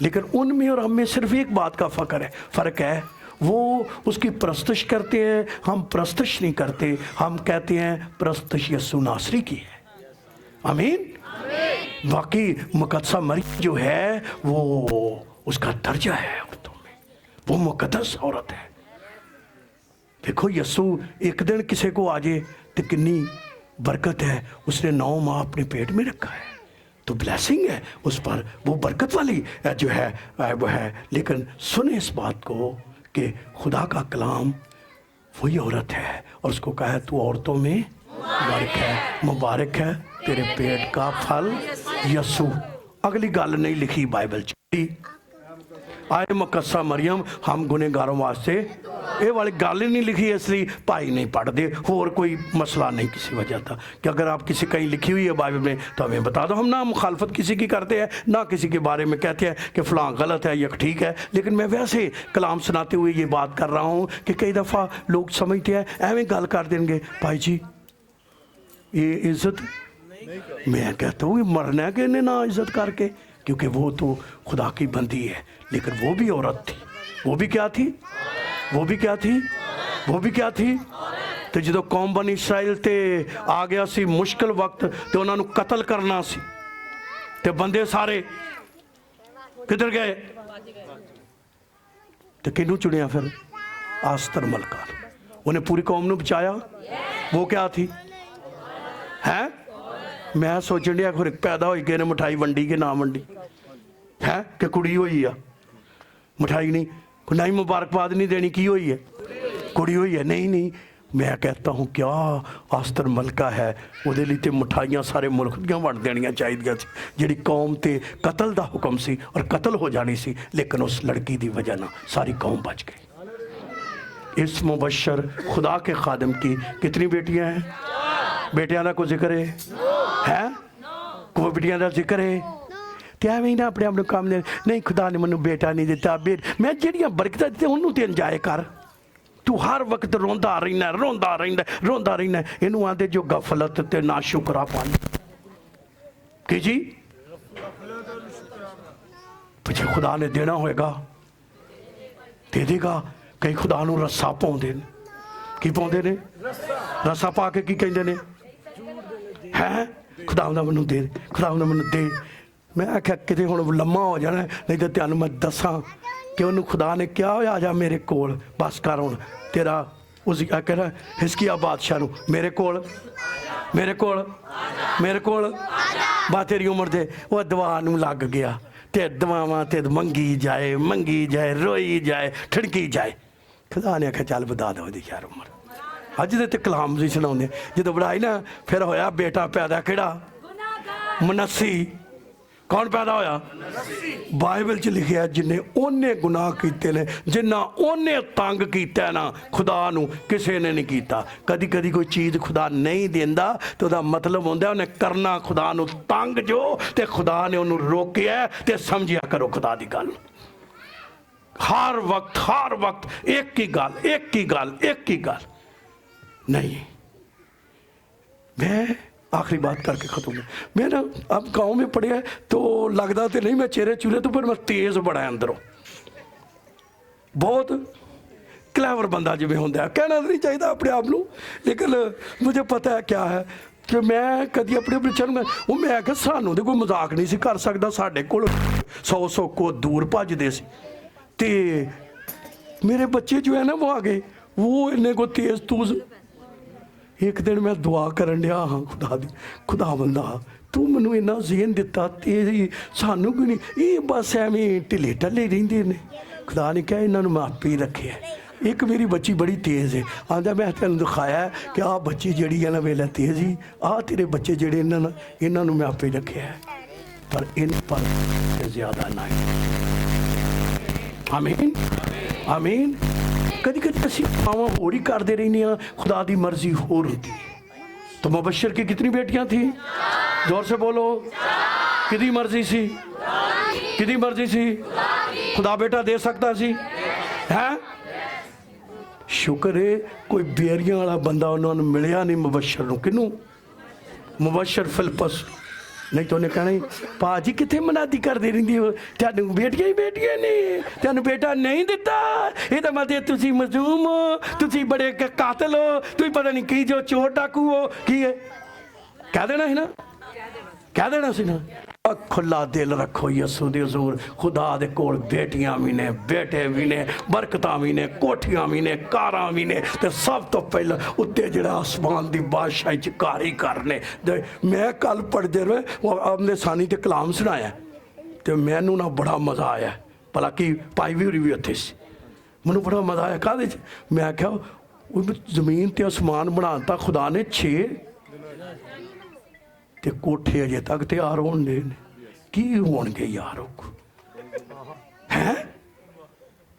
लेकिन उनमें और हमें सिर्फ एक बात का फ़र्क है, वो उसकी प्रस्तुश करते हैं, हम प्रस्तुश नहीं करते। हम कहते हैं प्रस्तुश यीशु नासरी की है। आमीन। बाकी मुकद्दसा मरियम जो है वो उसका दर्जा है औरतों में, वो मुकद्दस औरत है। देखो यीशु एक दिन किसी को आ जाए तो कितनी बरकत है। उसने 9 माह अपने पेट में रखा है तो ब्लेसिंग है उस पर, वो बरकत वाली जो है वो है। लेकिन सुने इस बात को कि खुदा का कलाम वही औरत है और उसको कहा है तू औरतों में मुबारक है तेरे पेट का फल यीशु। अगली गल नहीं लिखी बाइबल च, आए मकस्सा मरियम हम गुनेगारों वास्ते, ये वाली गल ही नहीं लिखी, इसलिए भाई नहीं पढ़ते। और कोई मसला नहीं किसी वजह का कि अगर आप किसी कहीं लिखी हुई है बाइबल में तो हमें बता दो। हम ना मुखालफत किसी की करते हैं, ना किसी के बारे में कहते हैं कि फ़लाँ गलत है या ठीक है, लेकिन मैं वैसे कलाम सुनाते हुए ये बात कर रहा हूँ कि कई दफ़ा लोग समझते हैं एवं गल कर देंगे, भाई जी ये इज़्ज़त, मैं कहता हूँ मरना है कि इन्हें ना इज़्ज़त करके, क्योंकि वो तो खुदा की बंदी है। लेकिन वो भी औरत थी, वो भी क्या थी, वो भी क्या थी, वो भी क्या थी। तो जो कौम बनी इसराइल ते आ गया सी मुश्किल वक्त, तो उन्होंने कत्ल करना सी, तो बंदे सारे किधर गए, तो किनू चुनिया फिर, आस्तर मलका, उन्हें पूरी कौम ने बचाया। वो क्या थी, है मैं सोचन दिया खुद पैदा हो गए ने मिठाई वंडी के ना वंडी है कि कुड़ी हुई आ, मिठाई नहीं नहीं मुबारकबाद नहीं देनी, की हुई है, कुड़ी हुई है। नहीं नहीं, मैं कहता हूँ क्या आस्तर मलका है, वो तो मिठाइयाँ सारे मुल्क दियाँ वंड देनियाँ चाहिए जी कौम ते कतल का हुक्म सी और कतल हो जानी सी, लेकिन उस लड़की की वजह ना सारी कौम बच गई। इस मुबशर खुदा के खादम की कितनी बेटियाँ हैं, बेटियां का कोई जिक्र है कोई बेटियां का जिक्र है, तो एवं ना अपने आप को काम नहीं, खुदा ने मैंने बेटा नहीं दिता, मैं जड़ियाँ बरकतां दित्तियां उन्होंने तो इंजॉय कर, तू हर वक्त रोंदा रहना रोंदा रहना रोंदा रहना। इनू आते जो गफलत ते ना शुक्रा पानी कि जी पिछे खुदा ने देना होएगा दे देगा। कई खुदा नू रस्सा पाउंदे ने, की पाउंदे ने, रस्सा पा के की कहंदे ने, है खुदा मैनू दे, खुदा मैनू दे। मैं आख्या कितने हुण लम्मा हो जाना, नहीं तो तेन मैं दसा कि उन्होंने खुदा ने क्या होया, आ जा मेरे कोल, बस कर हुण तेरा उस कह हिजकिय्याह बादशाह नू मेरे कोल मेरे कोल मेरे कोल बा तेरी उम्र दे वो दवा नू लग गया, ते दवावां ते मंगी जाए रोई जाए ठड़की जाए। खुदा ने आख्या चल बता दो यार उम्र, अज दे ते कलाम भी सुनाते, जो बढ़ाई ना फिर होया बेटा पैदा केड़ा, मनस्सी। कौन पैदा होया, बाइबल च लिखिया जिन्हें ओने गुनाह किए ने, जिन्ना ओने तंग किया ना खुदा नू किसी ने नहीं किया। कदी कदी कोई चीज़ खुदा नहीं देंदा तो उसका मतलब होंदा उन्हें करना खुदा नू तंग जो, ते खुदा ने उन्होंने रोकिया ते समझिया करो खुदा की गल। हर वक्त एक ही गल नहीं। मैं आखिरी बात करके ख़त्म है, मैं ना अब गाँव में पढ़िया तो लगता तो नहीं मैं चेहरे चूल्हे तो, पर मैं तेज़ बड़ा अंदरों, बहुत क्लेवर बंदा जिमें होंगे, कहना तो नहीं चाहिए अपने आप को, लेकिन मुझे पता है क्या है कि मैं कभी अपने बच्चों में वो मैं क्या सानू तो कोई मजाक नहीं सी कर सकता, साढ़े को 100 को दूर भजते सी, ते मेरे बच्चे जो है ना वो आ गए, वो इन्ने को तेज़ तूज। एक दिन मैं दुआ करन दिया, हाँ खुदा बंदा तू मैनू इन्ना ज़हन दिता तेज़ी सानू क्यों नहीं, ये बस एवें ढिले ढले रहिंदे ने। खुदा ने कहा इन्होंने मैं आपे ही रखे है। एक मेरी बच्ची बड़ी तेज़ है, आंदा मैं तेन दिखाया कि आ बच्ची जड़ी है ना वेला तेज़ ही, आ तेरे बच्चे जड़े इन्होंने मैं आपे रखे है, पर इन पर ज़्यादा ना। आमीन आमीन। कभी कभी असी मावां होर ही करते रहने, खुदा की मर्जी होर होती। तो मुबशर की कितनी बेटियां थी, जोर से बोलो, किदी मर्जी सी, किदी मर्जी सी, खुदा बेटा दे सकता सी, है शुक्र है कोई बेरियां वाला बंदा उन्होंने मिलया नहीं मुबशर नूं। किनू, मुबशर फिलिप्पस। नहीं तो उन्हें कहना भाजी कितने मनादी करती रही हो, तेन बेटियां ही बेटियां ने, तेन बेटा नहीं दिता, ये तो मतलब तुसी मजलूम हो, तुसी बड़े कातल हो, तुम पता नहीं की जो चोर डाकू हो, की है कह देना है ना, कह देना सी ना। खुला दिल रखो यसू दे हजूर, खुदा दे कोल बेटियां भी ने, बेटे भी ने, बरकतां भी ने, कोठियां भी ने, कारां भी ने, ते सब तो पहले उत्ते जिहड़ा आसमान दी बादशाही च कारी करने। मैं कल पढ़दे रहे अपने सानी ते कलाम सुनाया, तो मैनू ना बड़ा मज़ा आया, भला कि पाई भी भी उत्थे सी, मैनू बड़ा मज़ा आया। काहदे च, मैं आख्या जमीन ते आसमान बनाता खुदा ने 6 ते कोठे अजे तक तैयार होने, ਕੀ ਹੋਣਗੇ ਯਾਰੋ ਹੈ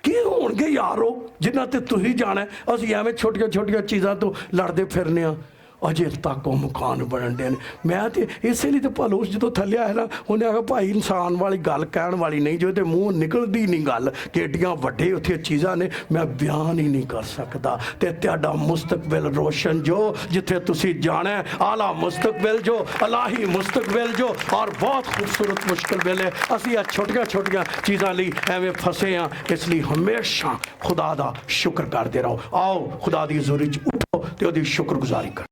ਕੀ ਹੋਣਗੇ ਯਾਰੋ ਜਿਨ੍ਹਾਂ ਤੇ ਤੁਸੀਂ ਜਾਣਾ। ਅਸੀਂ ਐਵੇਂ ਛੋਟੀਆਂ ਛੋਟੀਆਂ ਚੀਜ਼ਾਂ ਤੋਂ ਲੜਦੇ ਫਿਰਨੇ ਆ। ਅਜੇ ਤੱਕ ਉਹ ਮਕਾਨ ਬਣਨ ਦੇ ਨੇ। ਮੈਂ ਤੇ ਇਸੇ ਲਈ ਤੇ ਭਲੋਸ ਜਦੋਂ ਥੱਲੇ ਆਇਆ ਨਾ ਉਹਨੇ ਆਖਿਆ ਭਾਈ ਇਨਸਾਨ ਵਾਲੀ ਗੱਲ ਕਹਿਣ ਵਾਲੀ ਨਹੀਂ ਜੋ ਤੇ ਮੂੰਹ ਨਿਕਲਦੀ ਨਹੀਂ ਗੱਲ ਕਿ ਏਡੀਆਂ ਵੱਡੇ ਉੱਥੇ ਚੀਜ਼ਾਂ ਨੇ ਮੈਂ ਬਿਆਨ ਹੀ ਨਹੀਂ ਕਰ ਸਕਦਾ। ਤੇ ਤੁਹਾਡਾ ਮੁਸਤਕਬਲ ਰੋਸ਼ਨ ਜੋ ਜਿੱਥੇ ਤੁਸੀਂ ਜਾਣਾ ਆਲਾ ਮੁਸਤਕਬਲ ਜੋ ਅਲਾਹੀ ਮੁਸਤਕਬਲ ਜੋ ਔਰ ਬਹੁਤ ਖੂਬਸੂਰਤ ਮੁਸ਼ਕਿਲ ਵੇਲੇ ਅਸੀਂ ਆ ਛੋਟੀਆਂ ਛੋਟੀਆਂ ਚੀਜ਼ਾਂ ਲਈ ਐਵੇਂ ਫਸੇ ਆ। ਇਸ ਲਈ ਹਮੇਸ਼ਾ ਖੁਦਾ ਦਾ ਸ਼ੁਕਰ ਕਰਦੇ ਰਹੋ। ਆਓ ਖੁਦਾ ਦੀ ਹਜ਼ੂਰੀ 'ਚ ਉੱਠੋ ਤੇ ਉਹਦੀ ਸ਼ੁਕਰਗੁਜ਼ਾਰੀ ਕਰੋ।